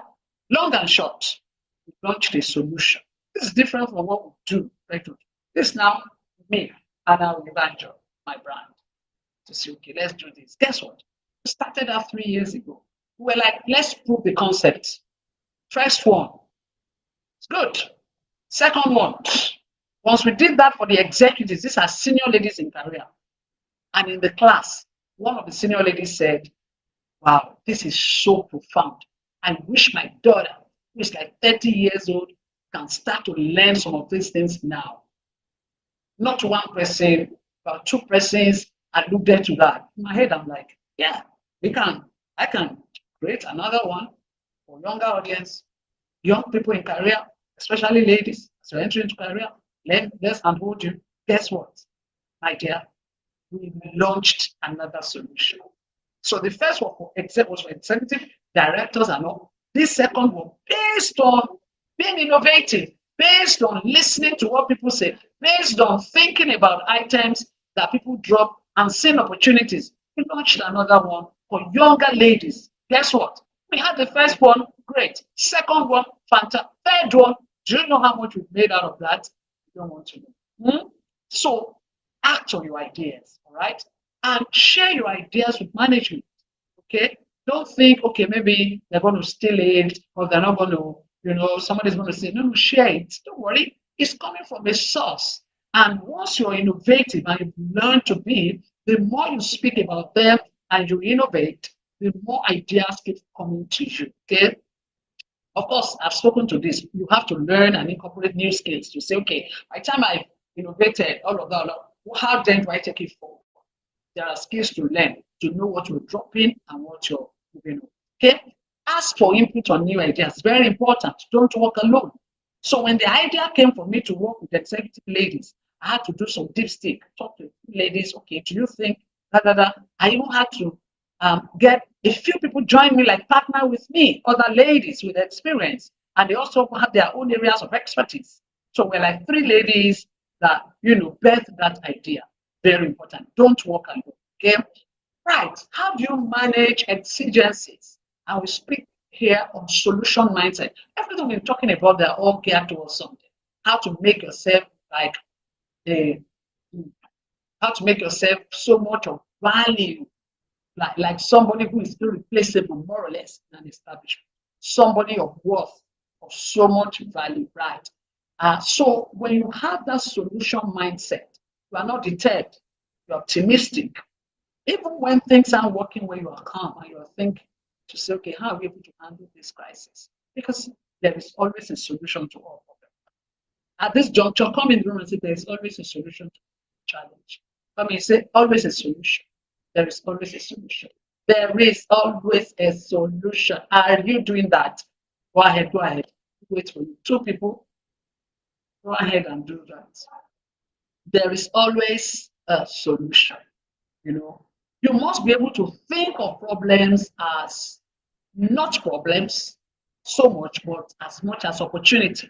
Long and short, we launched a solution. This is different from what we do regularly. This now, me, and I will evangel my brand to say, okay, let's do this. Guess what? We started that 3 years ago. We were like, let's prove the concept. First one, it's good. Second one, once we did that for the executives, these are senior ladies in career. And in the class, one of the senior ladies said, wow, this is so profound. I wish my daughter, who is like 30 years old, can start to learn some of these things now. Not one person, but two persons alluded to that. In my head, I'm like, yeah, I can create another one for younger audience, young people in career, especially ladies, as you're entering into career, let's unhold you. Guess what, my dear? We launched another solution. So the first one was for executive directors and all. This second one, based on being innovative, based on listening to what people say, based on thinking about items that people drop and seeing opportunities. We launched another one for younger ladies. Guess what? We had the first one, great. Second one, fantastic. Third one, do you know how much we've made out of that? You don't want to know. So act on your ideas, all right? And share your ideas with management, okay? Don't think, okay, maybe they're going to steal it or they're not going to, somebody's going to say, no, share it. Don't worry. It's coming from a source. And once you're innovative and you learn to be, the more you speak about them and you innovate, the more ideas keep coming to you, okay? Of course, I've spoken to this. You have to learn and incorporate new skills to say, okay, by the time I've innovated all of that, how then do I take it forward? There are skills to learn, to know what you're dropping and what you're moving on. Okay? Ask for input on new ideas. Very important. Don't work alone. So when the idea came for me to work with executive ladies, I had to do some dipstick, talk to ladies. Okay, do you think I even had to get a few people join me, like partner with me, other ladies with experience, and they also have their own areas of expertise. So we're like 3 ladies that birth that idea. Very important. Don't work alone. Okay. Right. How do you manage exigencies? And we speak here on solution mindset. Everything we're talking about, they're all geared towards something. How to make yourself how to make yourself so much of value, like somebody who is irreplaceable, more or less, in an establishment. Somebody of worth, of so much value, right? So when you have that solution mindset, you are not deterred, you're optimistic. Even when things aren't working well, you are calm and you're thinking to say, okay, how are we able to handle this crisis? Because there is always a solution to all problems. At this juncture, come in the room and say, there is always a solution to challenge. Come in and say, always a solution. There is always a solution. There is always a solution. Are you doing that? Go ahead. Wait for you. 2 people. Go ahead and do that. There is always a solution. You must be able to think of problems as not problems so much, but as much as opportunity.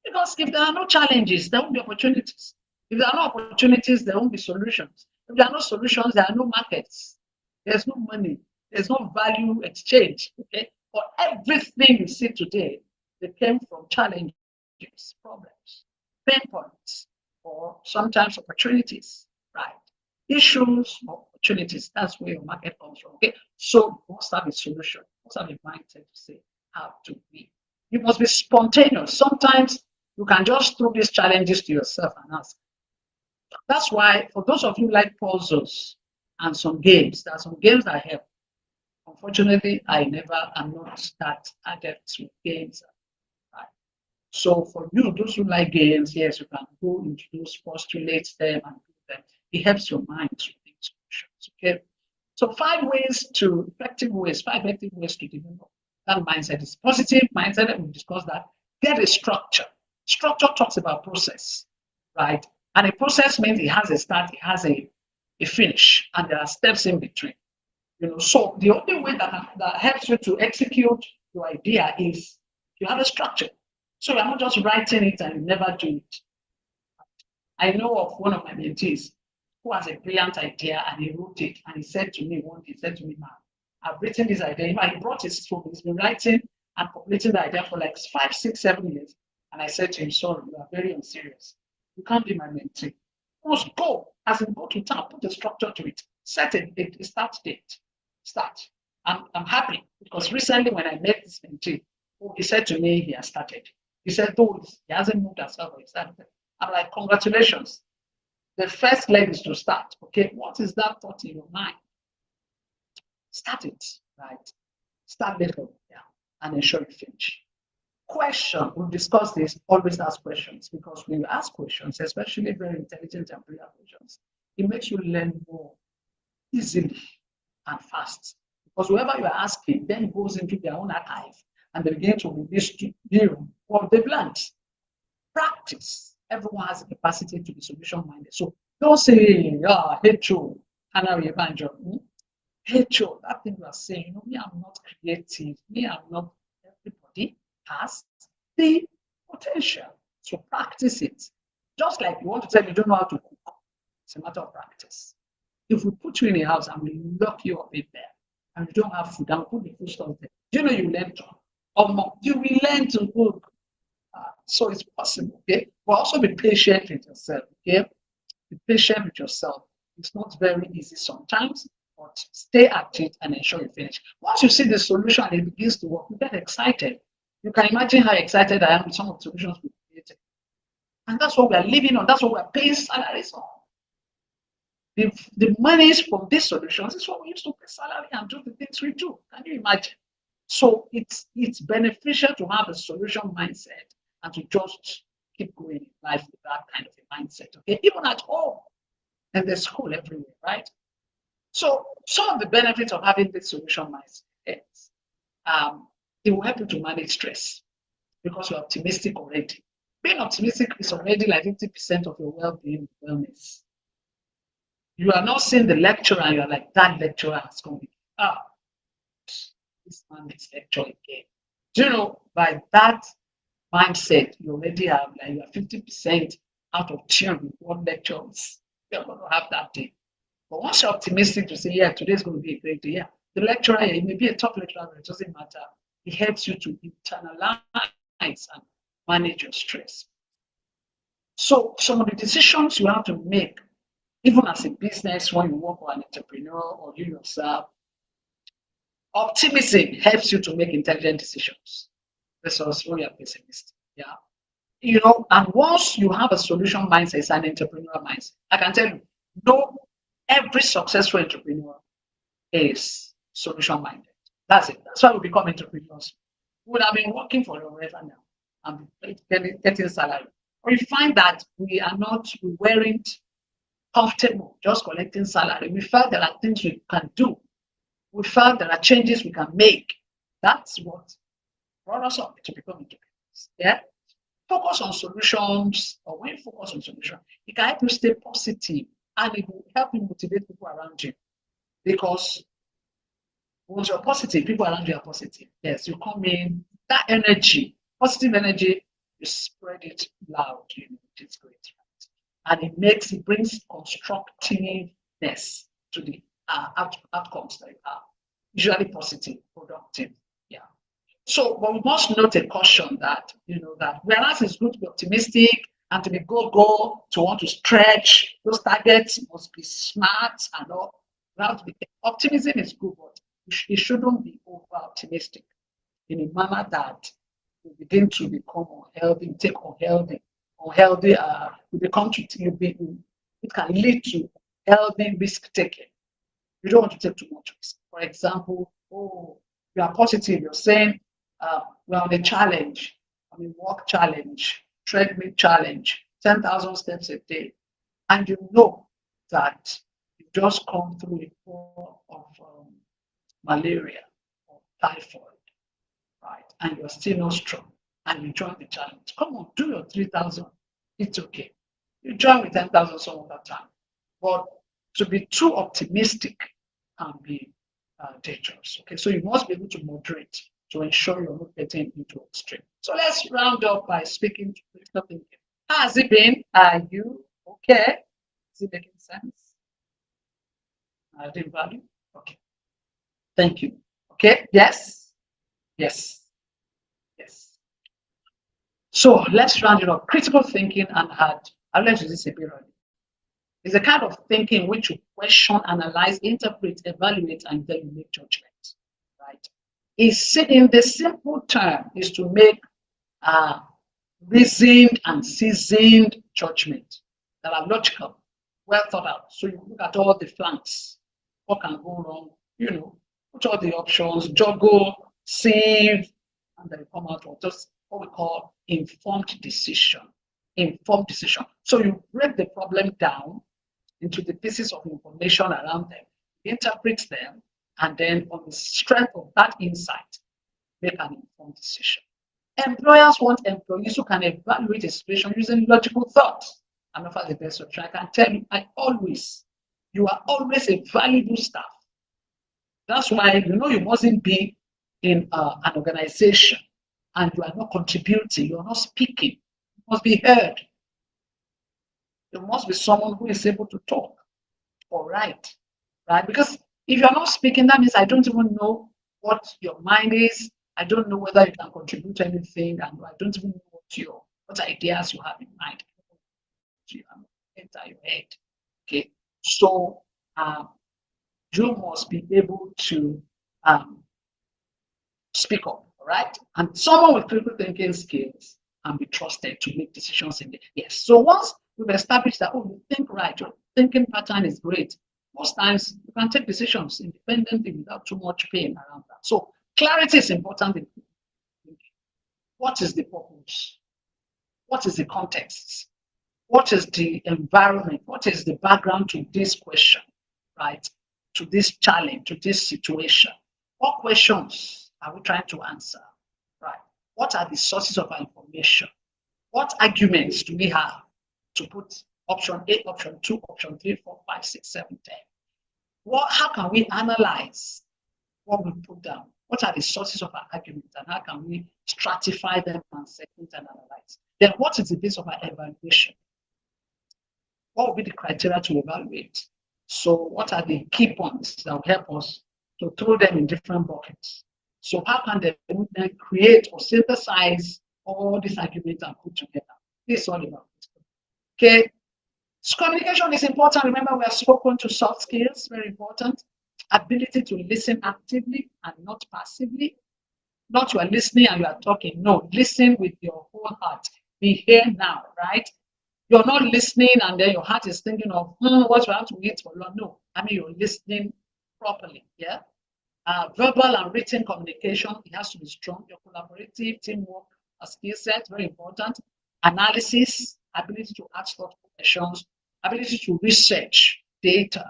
Because if there are no challenges, there won't be opportunities. If there are no opportunities, there won't be solutions. If there are no solutions, there are no markets. There's no money. There's no value exchange. Okay? For everything you see today, they came from challenges, problems, pain points, or sometimes opportunities, right? Issues or opportunities, that's where your market comes from. Okay, so we must have a solution. must have a mindset to say, how to be. You must be spontaneous. Sometimes you can just throw these challenges to yourself and ask. That's why, for those of you like puzzles and some games, there are some games that help. Unfortunately, am not that adept with games. Right? So for you, those who like games, yes, you can go into those, postulate them and do them. It helps your mind to think solutions. Okay. So five effective ways to develop that mindset is positive mindset, and we discussed that. Get a structure. Structure talks about process, right? And a process means it has a start, it has a finish, and there are steps in between. So the only way that helps you to execute your idea is you have a structure. So you're not just writing it and you never do it. I know of one of my mentees who has a brilliant idea and he wrote it and he said to me one day, "Man, I've written this idea." He brought his phone, he's been writing and populating the idea for like 5, 6, 7 years. And I said to him, "Sorry, you are very unserious. You can't be my mentee. You must go, as in go to town, put a structure to it, set a start date. Start." I'm happy because recently when I met this mentee, he said to me he has started. He said, though he hasn't moved as well, he started. I'm like, congratulations. The first leg is to start. Okay, what is that thought in your mind? Start it, right? Start little, yeah, and ensure you finish. Question, we'll discuss this, always ask questions, because when you ask questions, especially very intelligent and brilliant questions, it makes you learn more easily and fast. Because whoever you are asking then goes into their own archive and they begin to release to you what they've learned. Practice. Everyone has the capacity to be solution-minded. So don't say, hate you, Hannah Evangelist. Hate you, that thing you are saying, me, I'm not creative. Me, I'm not. Everybody has the potential. So practice it. Just like you want to tell me you don't know how to cook. It's a matter of practice. If we put you in a house and we lock you up in there and you don't have food, and put the food stuff there, you learn to, or more, you will learn to cook. So it's possible, okay? But also be patient with yourself, okay? Be patient with yourself. It's not very easy sometimes, but stay at it and ensure you finish. Once you see the solution and it begins to work, you get excited. You can imagine how excited I am with some of the solutions we created. And that's what we are living on. That's what we are paying salaries on. The monies from these solutions is what we use to pay salary and do the things we do. Can you imagine? So it's beneficial to have a solution mindset and to just keep going in life with that kind of a mindset. Okay, even at home and the school everywhere, right? So some of the benefits of having this solution mindset is it will help you to manage stress because you're optimistic already. Being optimistic is already like 50% of your well-being, wellness. You are not seeing the lecturer and you're like, that lecturer has come. This man is lecture again. By that mindset, you already have like you are 50% out of tune with what lectures you're going to have that day. But once you're optimistic to say, yeah, today's going to be a great day, yeah, the lecturer, it may be a top lecturer, but it doesn't matter. It helps you to internalize and manage your stress. So some of the decisions you have to make, even as a business, when you work with an entrepreneur or you yourself, optimism helps you to make intelligent decisions. This was when you're pessimistic. Yeah. And once you have a solution mindset, it's an entrepreneurial mindset. I can tell you, every successful entrepreneur is solution minded. That's it. That's why we become entrepreneurs. We would have been working for forever now and getting salary. Or you find that we weren't comfortable just collecting salary. We felt there are things we can do. We felt there are changes we can make. That's what brought us up to become entrepreneurs. Yeah. Focus on solutions, or when you focus on solutions, it can help you stay positive and it will help you motivate people around you. Because once you're positive, people around you are positive. Yes, you come in, that energy, positive energy, you spread it loud, it's great. Right? And it brings constructiveness to the outcomes that are usually positive, productive. Yeah. So, but we must note a caution that, that whereas it's good to be optimistic and to be go, to want to stretch, those targets must be smart and all. Optimism is good, but It shouldn't be over optimistic in a manner that you begin to become unhealthy, take unhealthy, you become to, it can lead to healthy risk taking. You don't want to take too much risk. For example, oh, you are positive, you're saying we're on a challenge, on a walk challenge, treadmill challenge, 10,000 steps a day, and you know that you just come through a form of malaria or typhoid, right? And you're still not strong, and you join the challenge. Come on, do your 3,000. It's okay. You join with 10,000 some other time. But to be too optimistic can be dangerous. Okay, so you must be able to moderate to ensure you're not getting into extreme. So let's round up by speaking to critical thinking. How has it been? Are you okay? Is it making sense? Adding value? Okay. Thank you. Okay. Yes. Yes. Yes. So let's round it up. Critical thinking and hard. I'll let you this a bit early. It's a kind of thinking which you question, analyze, interpret, evaluate, and then you make judgment. Right? It's in the simple term is to make reasoned and seasoned judgment that are logical, well thought out. So you look at all the flanks, what can go wrong, put all the options, juggle, sieve, and then come out with just what we call informed decision. Informed decision. So you break the problem down into the pieces of information around them, interpret them, and then on the strength of that insight, make an informed decision. Employers want employees who can evaluate a situation using logical thought and offer the best option. I can tell you, you are always a valuable staff. That's why you mustn't be in an organization and you are not contributing, you are not speaking. You must be heard. There must be someone who is able to talk or write, right? Because if you're not speaking, that means I don't even know what your mind is. I don't know whether you can contribute anything, and I don't even know what ideas you have in mind. You enter your head. Okay, so you must be able to speak up, right? And someone with critical thinking skills can be trusted to make decisions in the yes. So once we've established that, you think right, your thinking pattern is great. Most times you can take decisions independently without too much pain around that. So clarity is important. What is the purpose? What is the context? What is the environment? What is the background to this question, right? To this challenge, to this situation? What questions are we trying to answer, right? What are the sources of our information? What arguments do we have to put option A, option 2, option 3, 4, 5, 6, 7, 10? How can we analyze what we put down? What are the sources of our arguments and how can we stratify them and segment and analyze? Then what is the base of our evaluation? What will be the criteria to evaluate? So what are the key points that will help us to throw them in different buckets? So how can they then create or synthesize all these arguments and put together? This is all about it. Okay. So communication is important. Remember, we have spoken to soft skills, very important. Ability to listen actively and not passively. Not you are listening and you are talking. No, listen with your whole heart. Be here now, right? You're not listening and then your heart is thinking of what you have to eat for lunch. No, I mean you're listening properly. Yeah. Verbal and written communication, it has to be strong. Your collaborative teamwork, a skill set, very important. Analysis, ability to ask thoughtful questions, ability to research data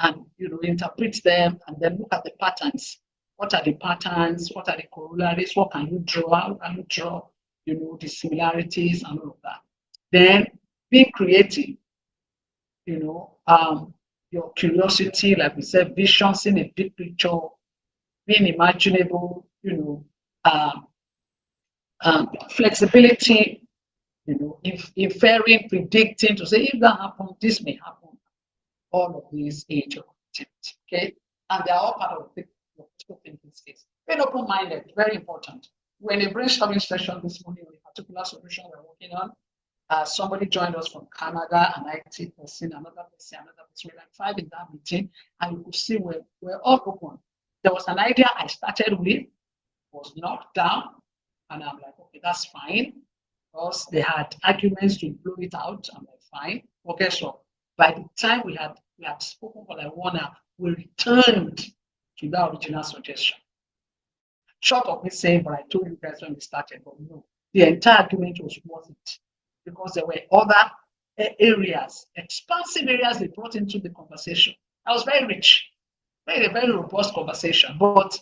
and interpret them and then look at the patterns. What are the patterns? What are the corollaries? What can you draw? How can you draw, the similarities and all of that? Then being creative, your curiosity, like we said, vision, seeing a big picture, being imaginable, flexibility, inferring, predicting to say if that happens, this may happen. All of these age of activity, okay? And they are all part of the critical thinking skills. Being open-minded, very important. We're in a brainstorming session this morning with a particular solution we're working on. Somebody joined us from Canada, an IT person, another person. We're like 5 in that meeting, and you could see we're all open. There was an idea I started with, was knocked down, and I'm like, okay, that's fine. Because they had arguments to blow it out. I'm like, fine. Okay, so by the time we had spoken for like 1 hour, we returned to the original suggestion. Short of me saying, but I told you guys when we started, but no, the entire argument was worth it because there were other areas, expansive areas they brought into the conversation. I was very rich, very robust conversation, but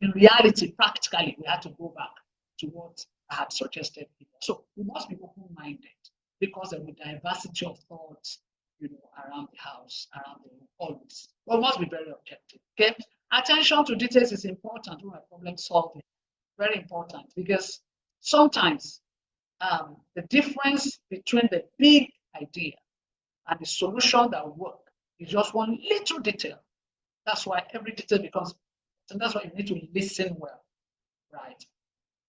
in reality, practically, we had to go back to what I had suggested. So we must be open-minded because there will be diversity of thoughts, around the house, around the room, always. We must be very objective. Okay, attention to details is important when problem solving. Very important because sometimes the difference between the big idea and the solution that will work is just one little detail. That's why every detail becomes, and that's why you need to listen well, right?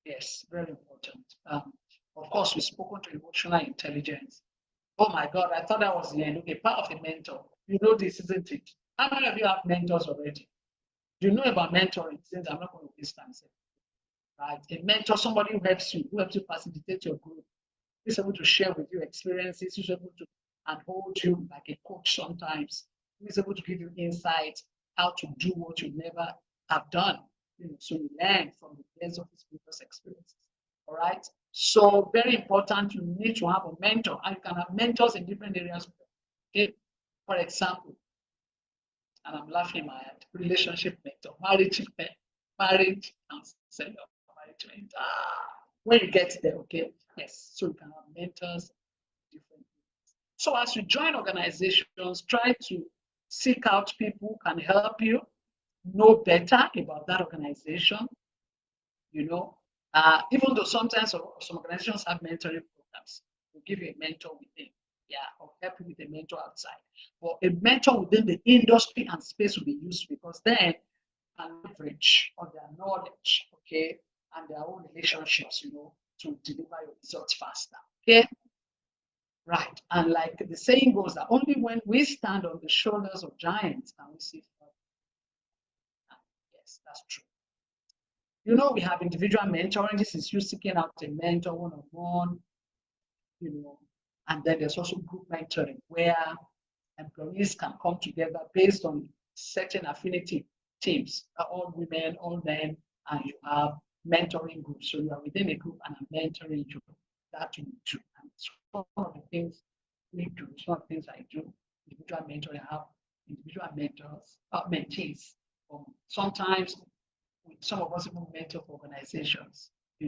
Yes, very important. Of course, we've spoken to emotional intelligence. Oh my God, I thought that was the end. Okay, part of the mentor. You know this, isn't it? How many of you have mentors already? Do you know about mentoring? Since I'm not going to waste time. Right? A mentor, somebody who helps you facilitate your group, is able to share with you experiences, who's able to and hold you like a coach sometimes, who is able to give you insight how to do what you never have done. So you learn from the best of his previous experiences. All right. So very important, you need to have a mentor, and you can have mentors in different areas. Okay. For example, and I'm laughing my head, relationship mentor, marriage counselor, marriage mentor. When you get there, okay, yes. So you can have mentors, different things. So as you join organizations, try to seek out people who can help you know better about that organization. Even though sometimes some organizations have mentoring programs, will give you a mentor within, or help you with a mentor outside. But a mentor within the industry and space will be used because then can leverage on their knowledge, okay, and their own relationships, to deliver your results faster. Okay. Right. And like the saying goes that only when we stand on the shoulders of giants can we see further. Yes, that's true. We have individual mentoring. This is you seeking out a mentor one-on-one, and then there's also group mentoring where employees can come together based on certain affinity teams, all women, all men, and you have mentoring groups. So you are within a group and I'm mentoring you. That you do. And it's one of the things we do. It's one of the things I do. Individual mentoring, I have individual mentors, mentees. Sometimes some of us even mentor for organizations. I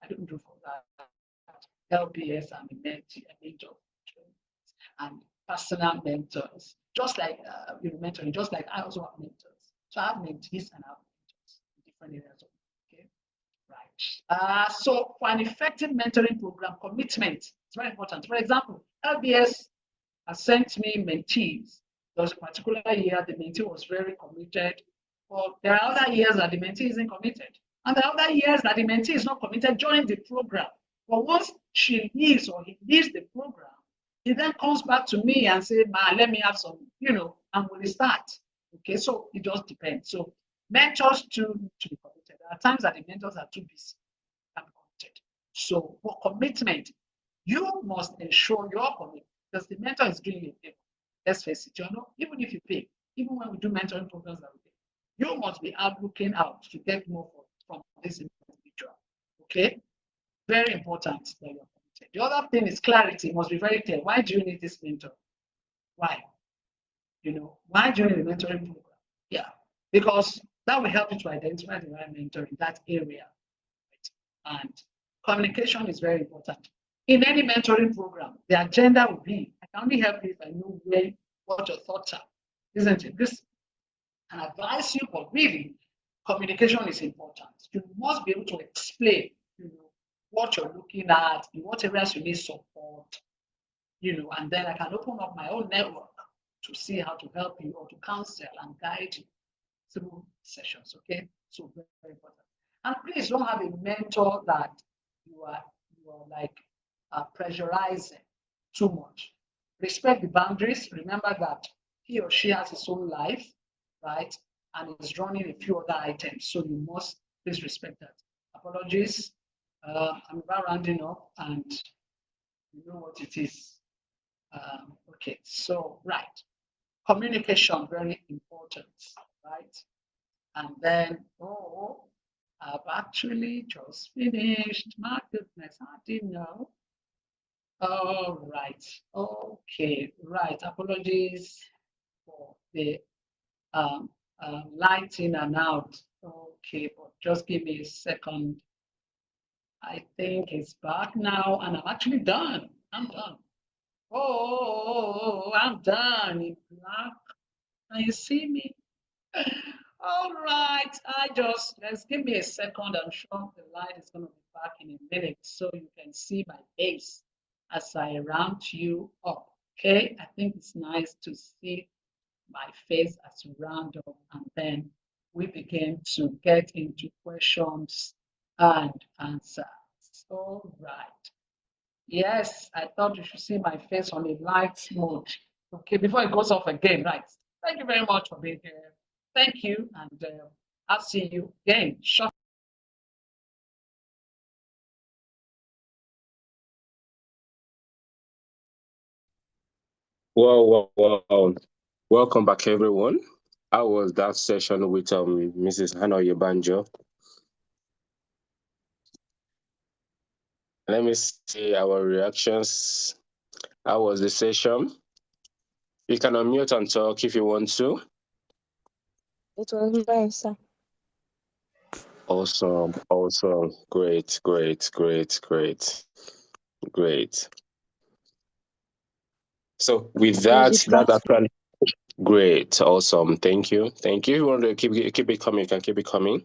don't do for that. LPS, I'm a mentor, and personal mentors. Just like mentoring, just like I also have mentors. So I have mentees and I have mentors in different areas of okay. Right. So for an effective mentoring program, commitment is very important. For example, LBS has sent me mentees. There was a particular year the mentee was very committed, but there are other years that the mentee isn't committed. And there are other years that the mentee is not committed during the program. But once she leaves or he leaves the program, he then comes back to me and says, "Ma, let me have some, and we'll start." Okay, so it just depends. So mentors to be committed. There are times that the mentors are too busy and committed. So for commitment, you must ensure you're committed because the mentor is doing a favor. Let's face it, even if you pay, even when we do mentoring programs that we pay, you must be out looking out to get more from this individual. Okay? Very important that you're committed. The other thing is clarity. It must be very clear. Why do you need this mentor? Why? Why do you need a mentoring program? Yeah, because that will help you to identify the right mentor in that area. Right? And communication is very important. In any mentoring program, the agenda will be, I can only help you if I know what your thoughts are, isn't it? This can advise you, but really, communication is important. You must be able to explain, what you're looking at, in what areas you need support, and then I can open up my own network to see how to help you or to counsel and guide you through sessions. Okay, so very, very important. And please don't have a mentor that you are like pressurizing too much. Respect the boundaries. Remember that he or she has his own life, right? And is running a few other items. So you must please respect that. Apologies. I'm about rounding up and you know what it is. Okay, so right. Communication, very important, right? And then, oh, I've actually just finished. My goodness, I didn't know. All right. Okay, right. Apologies for the um, light in and out. Okay, but just give me a second. I think it's back now, and I'm actually done. I'm done. Oh, I'm done in black. Can you see me? All right, let's give me a second. I'm sure the light is going to be back in a minute so you can see my face as I round you up. Okay, I think it's nice to see my face as you round up, and then we begin to get into questions and answers. All right. Yes, I thought you should see my face on a light mode. Okay, before it goes off again, right? Thank you very much for being here. Thank you, and I'll see you again.
Wow, wow, wow. Welcome back, everyone. How was that session with Mrs. Hannah Yebanjo? Let me see our reactions. How was the session? You can unmute and talk if you want to.
It was nice, sir.
Awesome, awesome. Great, great, great, great, great. So with that's actually great, awesome. Thank you. Thank you. If you want to keep it coming, you can keep it coming.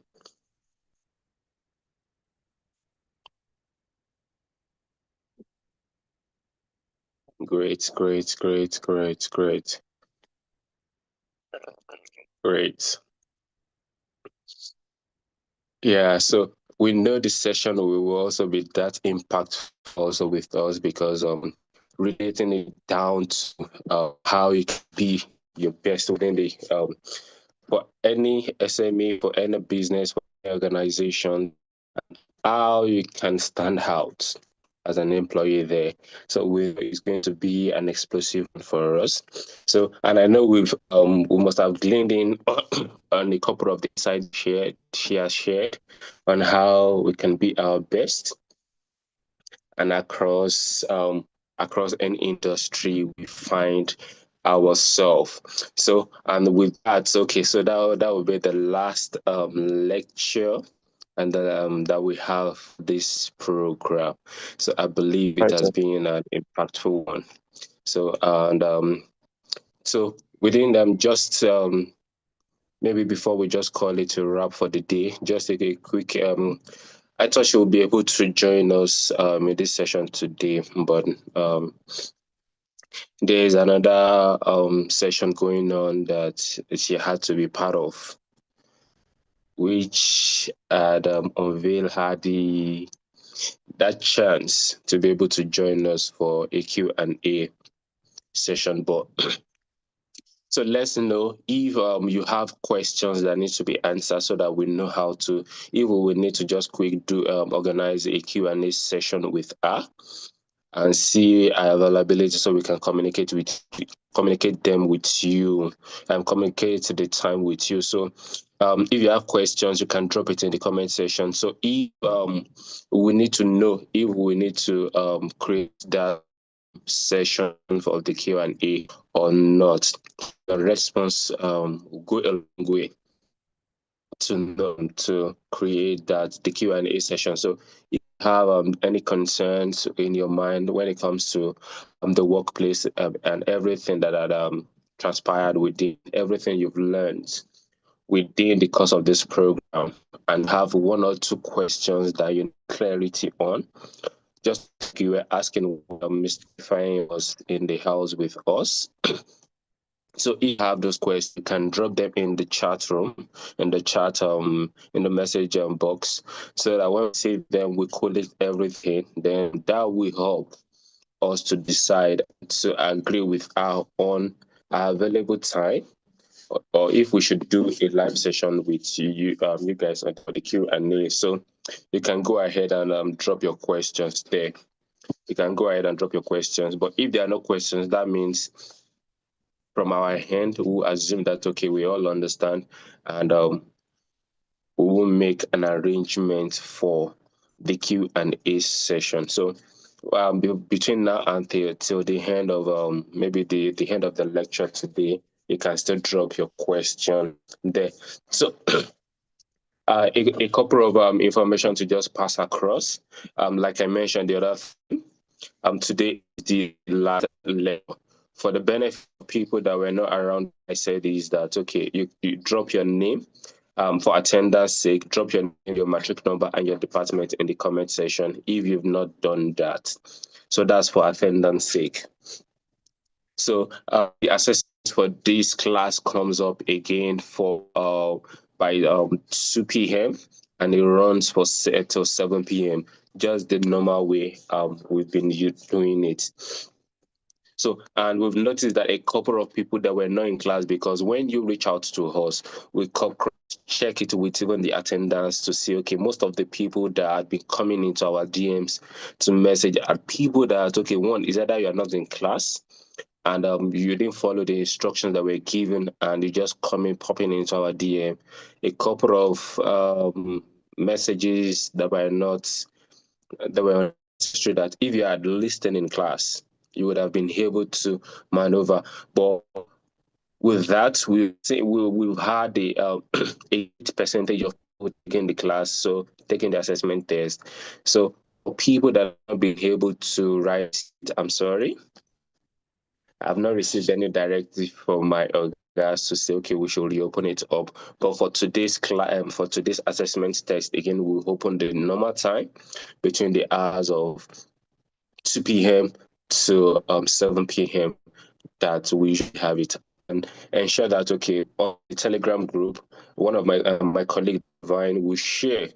Great, great, great, great, great. Great. Yeah, so we know this session will also be that impact also with us because relating it down to how you can be your best within the for any SME, for any business, for any organization, how you can stand out as an employee there. So it's going to be an explosive one for us. So, and I know we must have gleaned in on a couple of the insights she has shared on how we can be our best and across any industry we find ourselves. So, and with that, okay, so that will be the last lecture and that we have this program. So I believe it has been an impactful one. So and so within them, just maybe before we just call it a wrap for the day, just take a quick. I thought she would be able to join us in this session today, but there is another session going on that she had to be part of, which had unveiled her that chance to be able to join us for a Q&A session. But so let's know if you have questions that need to be answered so that we know how to, if we will need to just quick do organize a Q&A session with her and see our availability so we can communicate them with you and communicate the time with you. So if you have questions, you can drop it in the comment section. So if we need to know if we need to create that session for the Q&A or not, the response will go a long way to know to create the Q&A session. So if you have any concerns in your mind when it comes to the workplace and everything that had transpired within, everything you've learned within the course of this program, and have one or two questions that you need clarity on, just like you were asking Mr. Fine was in the house with us. So if you have those questions, you can drop them in the chat room, in the chat, in the message box, so that when we see them, we collect everything. Then that will help us to decide to agree with our own available time, or if we should do a live session with you, you guys on the Q&A. So you can go ahead and drop your questions there. You can go ahead and drop your questions. But if there are no questions, that means from our end, we'll assume that, okay, we all understand, and we will make an arrangement for the Q&A session. So between now and till the end of maybe the end of the lecture today, you can still drop your question there. So a couple of information to just pass across. Like I mentioned the other thing, today is the last lecture. For the benefit of people that were not around, I said is that, okay, you drop your name for attendance sake, drop your name, your matric number, and your department in the comment section if you've not done that. So that's for attendance sake. So the assessment for this class comes up again for by 2 p.m. and it runs for till 7 p.m. Just the normal way we've been doing it. So, and we've noticed that a couple of people that were not in class, because when you reach out to us, we check it with even the attendance to see, okay, most of the people that have been coming into our DMs to message are people that, okay, one is either you're not in class and you didn't follow the instructions that were given and you just popping into our DM. A couple of messages that were necessary, that if you had listened in class, you would have been able to maneuver. But with that, we've had the 8% of people taking the class, so taking the assessment test. So for people that have been able to write it, I'm sorry, I've not received any directive from my guys to say, okay, we should reopen it up. But for today's for today's assessment test, again, we'll open the normal time between the hours of 2 p.m. to 7 p.m. that we should have it, and ensure that, okay, on the Telegram group, one of my colleague Divine will share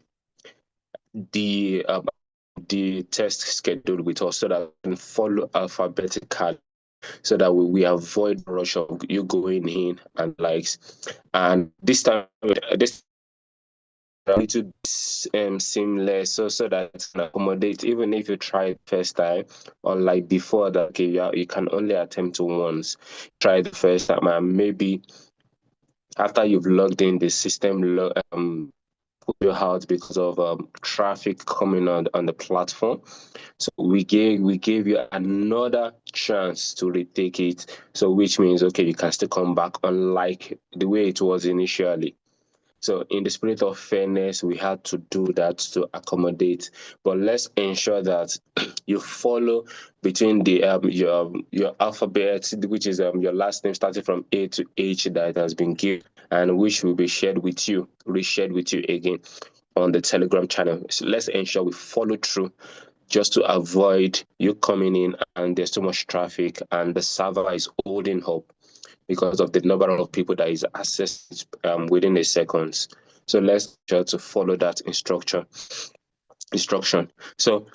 the test schedule with us so that we can follow alphabetically, so that we avoid rush of you going in and likes. And this time, this a little seamless, so that it can accommodate, even if you try it first time, unlike before that, okay, you can only attempt to once. Try the first time, and maybe after you've logged in, the system put you out because of traffic coming on the platform. So we gave you another chance to retake it. So which means, okay, you can still come back, unlike the way it was initially. So in the spirit of fairness, we had to do that to accommodate. But let's ensure that you follow between the your alphabet, which is your last name starting from A to H, that has been given, and which will be reshared with you again on the Telegram channel. So let's ensure we follow through, just to avoid you coming in and there's too much traffic and the server is holding up because of the number of people that is accessed within a seconds. So let's try to follow that instruction. So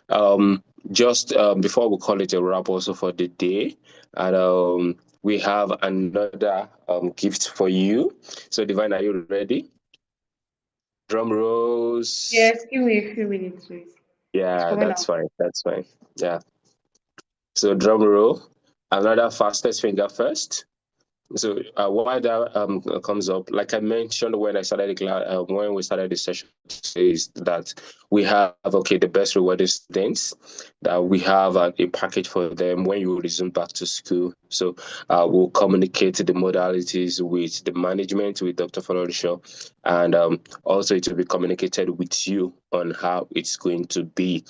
just before we call it a wrap also for the day, and we have another gift for you. So Divine, are you ready? Drum rolls.
Yes, give me a few minutes, please.
Yeah, that's fine. That's fine. Yeah. So drum roll. Another fastest finger first. So why that comes up, like I mentioned when I started when we started the session, is that we have, okay, the best rewarding students, that we have a package for them when you resume back to school. So we'll communicate the modalities with the management, with Dr. Florisho, and also it will be communicated with you on how it's going to be.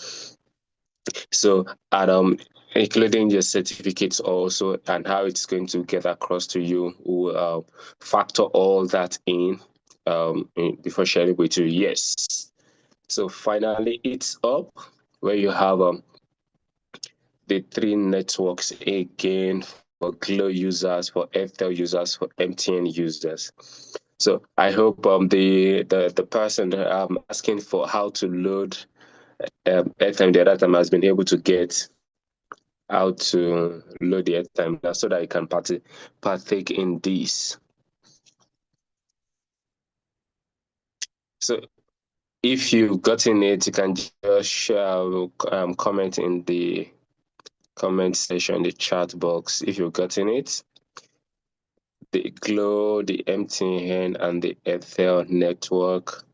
So, and including your certificates also, and how it's going to get across to you, we'll factor all that in before sharing with you. Yes. So finally, it's up where you have the 3 networks again for Glo users, for Airtel users, for MTN users. So I hope the person asking for how to load airtime the other time has been able to get how to load the airtime so that you can partake in this. So if you've gotten it, you can just share, comment in the comment section, the chat box if you've gotten it. The Glow, the MTN, and the Ethel network.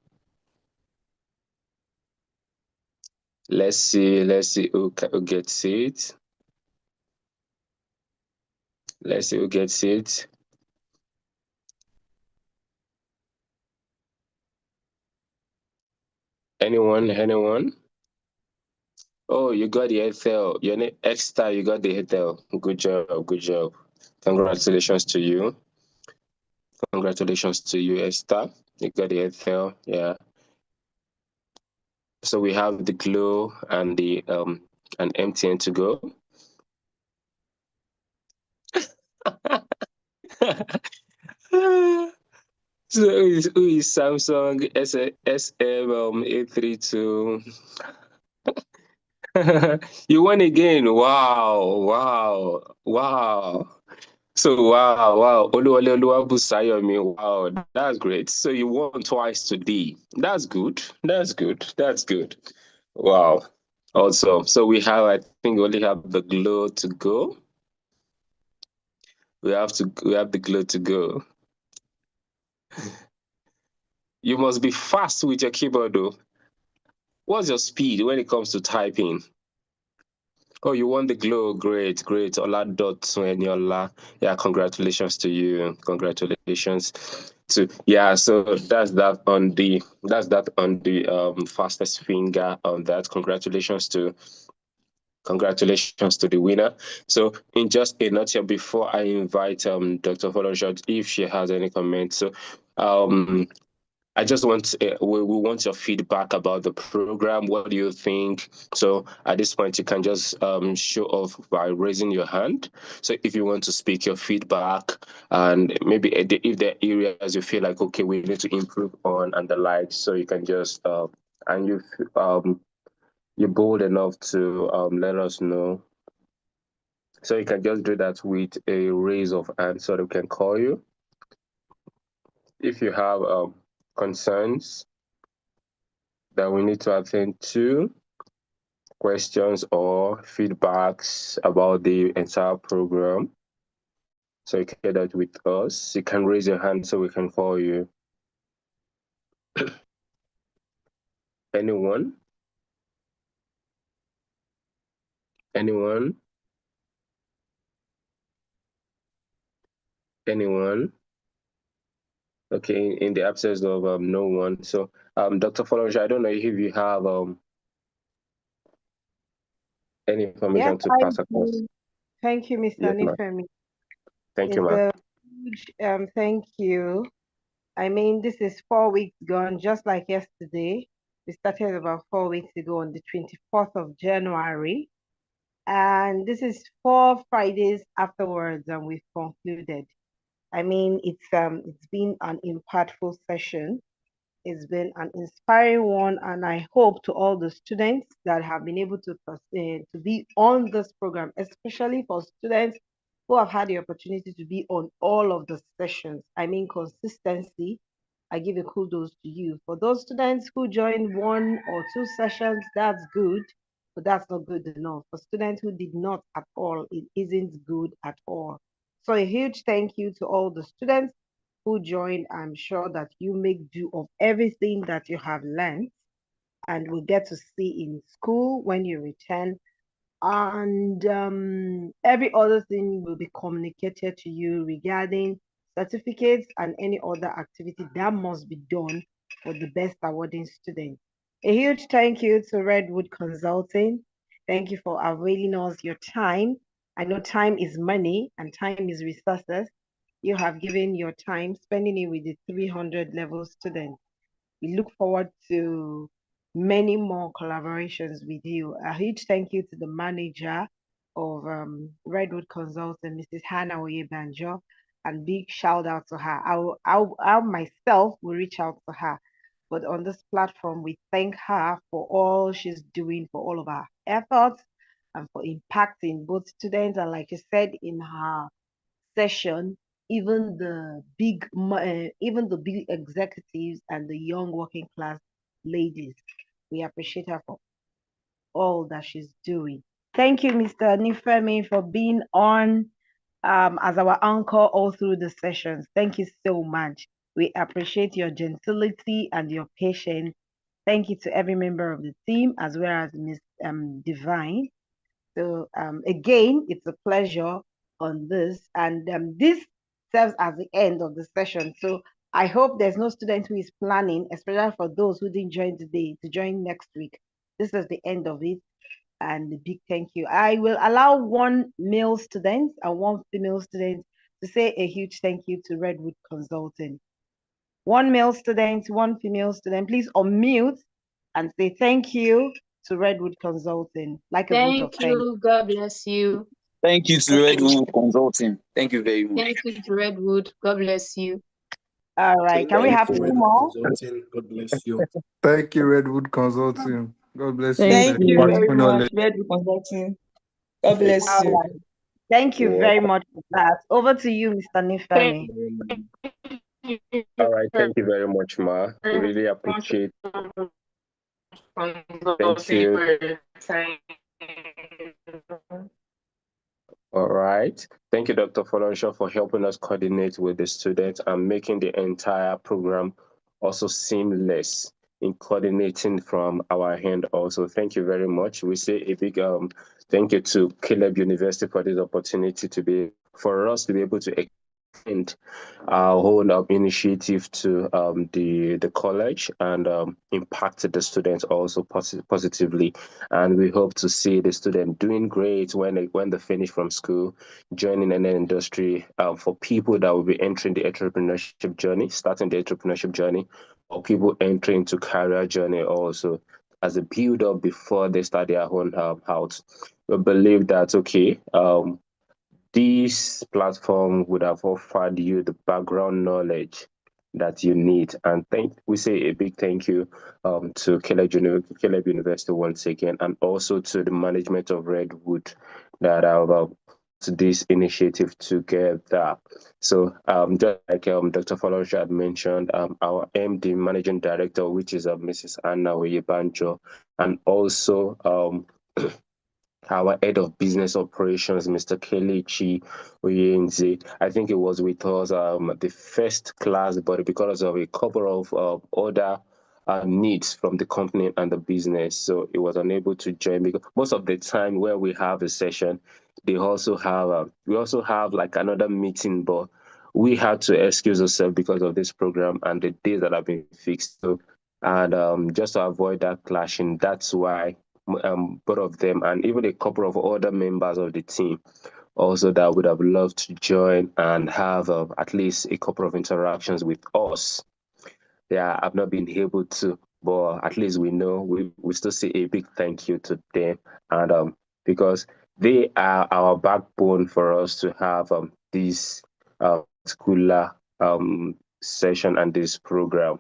Let's see who gets it. Let's see who gets it. Anyone? Oh, you got the Ethel. Your name Esther, you got the Ethel. Good job. Congratulations to you. Congratulations to you, Esther. You got the Ethel, yeah. So we have the Glow and the and MTN to go. So who is Samsung SM832? You won again. Wow. So wow. Oluwale Oluwabusayomi. Wow, that's great. So you won twice today. That's good. Wow. Awesome. So we have, I think we only have the Glow to go. We have the Glow to go. You must be fast with your keyboard though. What's your speed when it comes to typing? Oh, you won the Glow. Great. Ola.Eniola. Yeah, congratulations to you. Congratulations to, yeah, so that's that on the fastest finger on that. Congratulations to the winner. So in just a nutshell, before I invite Dr. Folonshot if she has any comments. So I just want we want your feedback about the program. What do you think? So at this point, you can just show off by raising your hand. So if you want to speak your feedback, and maybe if there are areas you feel like, okay, we need to improve on and the like, so you can just and you're bold enough to let us know. So you can just do that with a raise of hand, so we can call you. If you have concerns that we need to attend to, questions or feedbacks about the entire program, so you can share that with us. You can raise your hand so we can call you. Anyone? Okay, in the absence of no one. So Dr. Folonja, I don't know if you have any information
Yes,
to
I
pass across.
do. Thank you, Mr.
Yes, ma'am.
Nifemi.
Thank you,
It's
ma'am.
a huge thank you. I mean, this is 4 weeks gone, just like yesterday. We started about 4 weeks ago on the 24th of January. And this is 4 Fridays afterwards, and we've concluded. I mean, it's been an impactful session. It's been an inspiring one, and I hope to all the students that have been able to be on this program, especially for students who have had the opportunity to be on all of the sessions. I mean, consistency. I give a kudos to you. For those students who joined 1 or 2 sessions, that's good, but that's not good enough. For students who did not at all, it isn't good at all. So a huge thank you to all the students who joined. I'm sure that you make do of everything that you have learned and will get to see in school when you return. And every other thing will be communicated to you regarding certificates and any other activity that must be done for the best awarding student. A huge thank you to Redwood Consulting. Thank you for availing us your time. I know time is money and time is resources. You have given your time spending it with the 300 level students. We look forward to many more collaborations with you. A huge thank you to the manager of Redwood Consulting, Mrs. Hannah Oyebanjo, and big shout out to her. I myself will reach out to her, but on this platform, we thank her for all she's doing, for all of our efforts, and for impacting both students and, like you said in her session, even the big executives and the young working class ladies. We appreciate her for all that she's doing. Thank you, Mr. Nifemi, for being on as our anchor all through the sessions. Thank you so much. We appreciate your gentility and your patience. Thank you to every member of the team as well as Miss Divine. So again, it's a pleasure on this, and this serves as the end of the session. So I hope there's no student who is planning, especially for those who didn't join today, to join next week. This is the end of it, and a big thank you. I will allow one male student and one female student to say a huge thank you to Redwood Consulting. One male student, one female student, please unmute and say thank you to Redwood Consulting, like a vote of
Thank
thanks.
you. God bless you.
Thank you to Redwood Consulting. Thank you very much.
Thank you to Redwood. God bless you.
All right, can we have two more?
God bless you.
Thank you, Redwood Consulting. God bless you.
Thank you
Much
very
knowledge.
much, Redwood Consulting. God bless
All
you.
right. Thank you very much for that. Over to you, Mr. Nifemi.
All right, thank you very much, Ma. We really appreciate. Thank you. All right. Thank you, Dr. Folonshaw, for helping us coordinate with the students and making the entire program also seamless in coordinating from our end also. Thank you very much. We say a big thank you to Caleb University for this opportunity for us to be able to extend our whole initiative to the college and impact the students also positively. And we hope to see the student doing great when they finish from school, joining an industry. For people that will be entering the entrepreneurship journey, starting the entrepreneurship journey, or people entering to career journey also as a build up before they start their own house. We believe that this platform would have offered you the background knowledge that you need. And we say a big thank you to Caleb University once again, and also to the management of Redwood that have to this initiative together. So just like Dr. Falonsha had mentioned, our MD Managing Director, which is Mrs. Anna Oyebanjo, and also our head of business operations, Mr. Kelechi Oyenze. I think it was with us the first class, but because of a couple of other needs from the company and the business, so it was unable to join. Because most of the time when we have a session, we also have like another meeting, but we had to excuse ourselves because of this program and the days that have been fixed. So, and just to avoid that clashing, that's why both of them and even a couple of other members of the team also that would have loved to join and have at least a couple of interactions with us. Yeah, I've not been able to, but at least we know we still say a big thank you to them, and because they are our backbone for us to have this particular session and this program.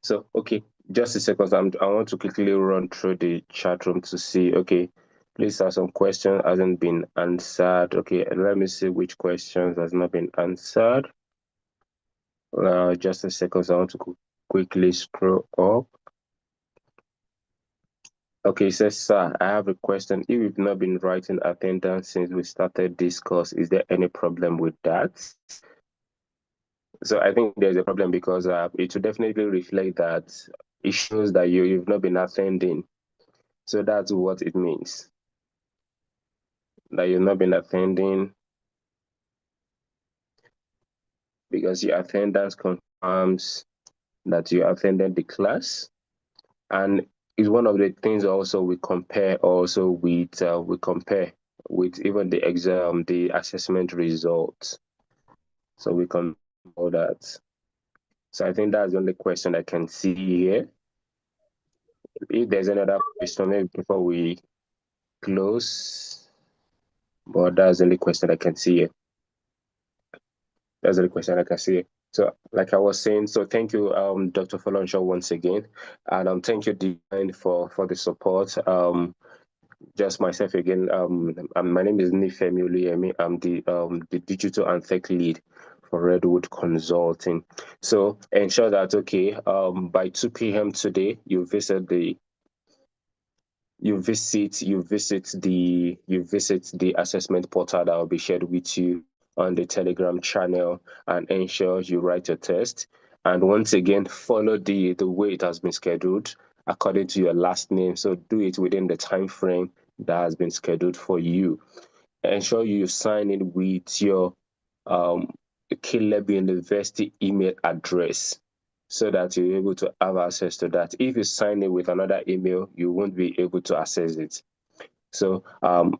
So, okay, just a second. I want to quickly run through the chat room to see, okay, please have some question hasn't been answered. Okay, let me see which questions has not been answered. Just a second. So I want to quickly scroll up. Okay, it says, sir, I have a question. If you've not been writing attendance since we started this course, is there any problem with that? So I think there's a problem because it will definitely reflect that it shows that you've not been attending. So that's what it means, that you've not been attending, because your attendance confirms that you attended the class. And it's one of the things also we compare also with even the exam, the assessment results. So we can all that. So I think that's the only question I can see here. If there's another question, maybe before we close, but that's the only question I can see here. That's the only question I can see. So, like I was saying, so thank you, Dr. Falonshaw, once again, and thank you, Divine, for the support. just myself again. My name is Nifemi Oluyemi. I'm the digital and tech lead for Redwood Consulting. So ensure that by 2 p.m. today you visit the assessment portal that will be shared with you on the Telegram channel, and ensure you write your test. And once again, follow the way it has been scheduled according to your last name. So do it within the time frame that has been scheduled for you. Ensure you sign in with your um, Caleb University email address so that you're able to have access to that. If you sign in with another email, you won't be able to access it. So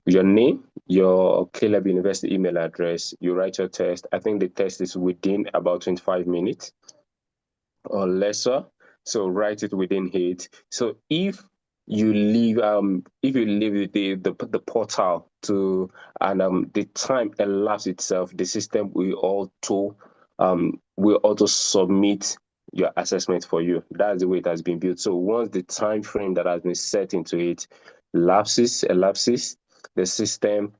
your name, your Caleb University email address, you write your test. I think the test is within about 25 minutes or lesser. So write it within it. So if you leave the portal to and the time elapses itself, the system will auto submit your assessment for you. That's the way it has been built. So once the time frame that has been set into it elapses, the system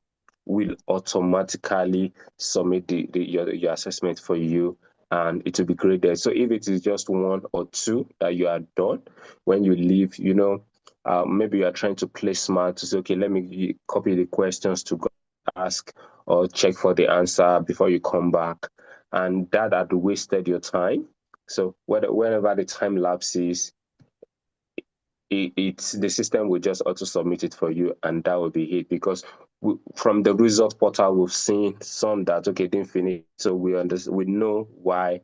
will automatically submit your assessment for you, and it will be graded. So if it is just one or two that you are done, when you leave, maybe you are trying to play smart to say, okay, let me copy the questions to go ask or check for the answer before you come back, and that had wasted your time. So whenever the time lapses, the system will just auto submit it for you, and that will be it. Because from the result portal, we've seen some that didn't finish, so we know why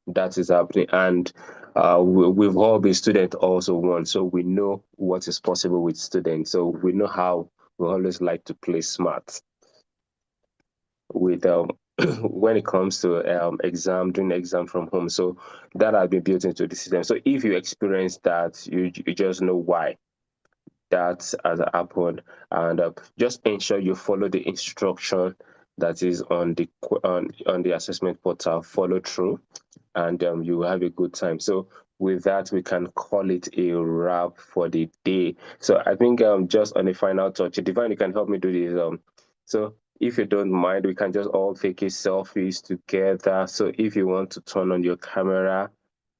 that is happening, and we've all been students also once, so we know what is possible with students. So we know how we always like to play smart with when it comes to doing exam from home. So that has been built into the system. So if you experience that, you just know why that has happened, and just ensure you follow the instruction that is on the assessment portal. Follow through, and you will have a good time. So with that, we can call it a wrap for the day. So I think just on a final touch, Divine, you can help me do this. So if you don't mind, we can just all take a selfies together. So if you want to turn on your camera,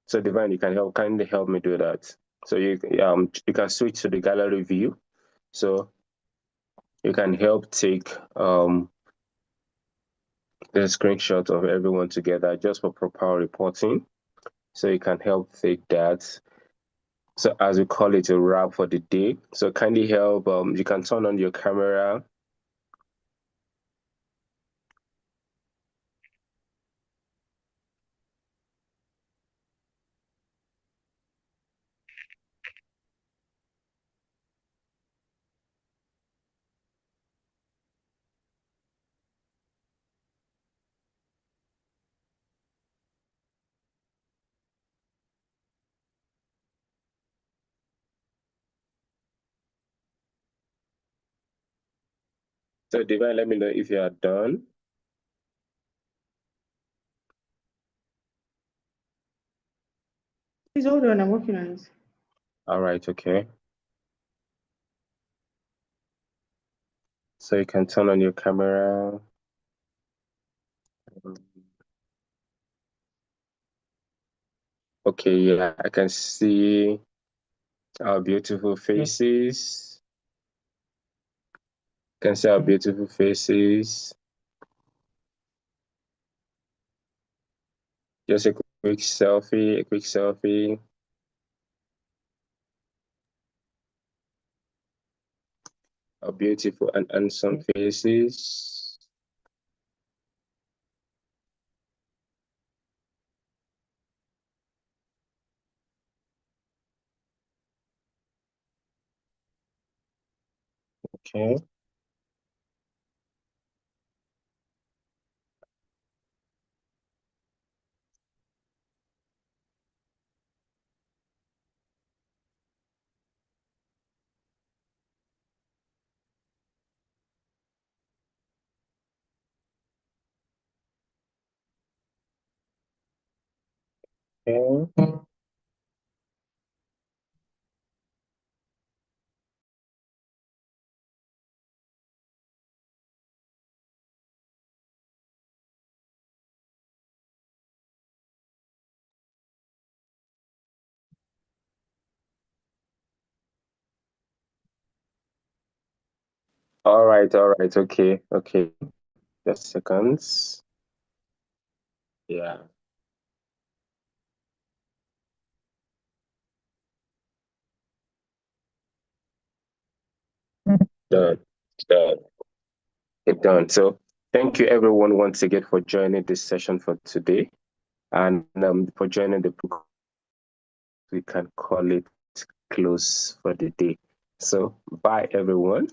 so Divine, you can kindly help me do that. So you can switch to the gallery view. So you can help take the screenshot of everyone together just for proper reporting. So you can help take that. So as we call it a wrap for the day. So kindly help. You can turn on your camera. So Divine, let me know if you are done.
Please hold on, I'm working on it.
All right, okay. So you can turn on your camera. Okay, yeah, I can see our beautiful faces. Can see our beautiful faces. Just a quick selfie. Our beautiful and handsome faces. Okay. Okay. All right. Okay. Just seconds. Yeah. Done. Done. Done. So thank you everyone once again for joining this session for today, and for joining the book. We can call it close for the day. So bye everyone,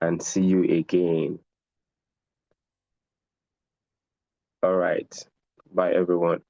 and see you again. All right. Bye everyone.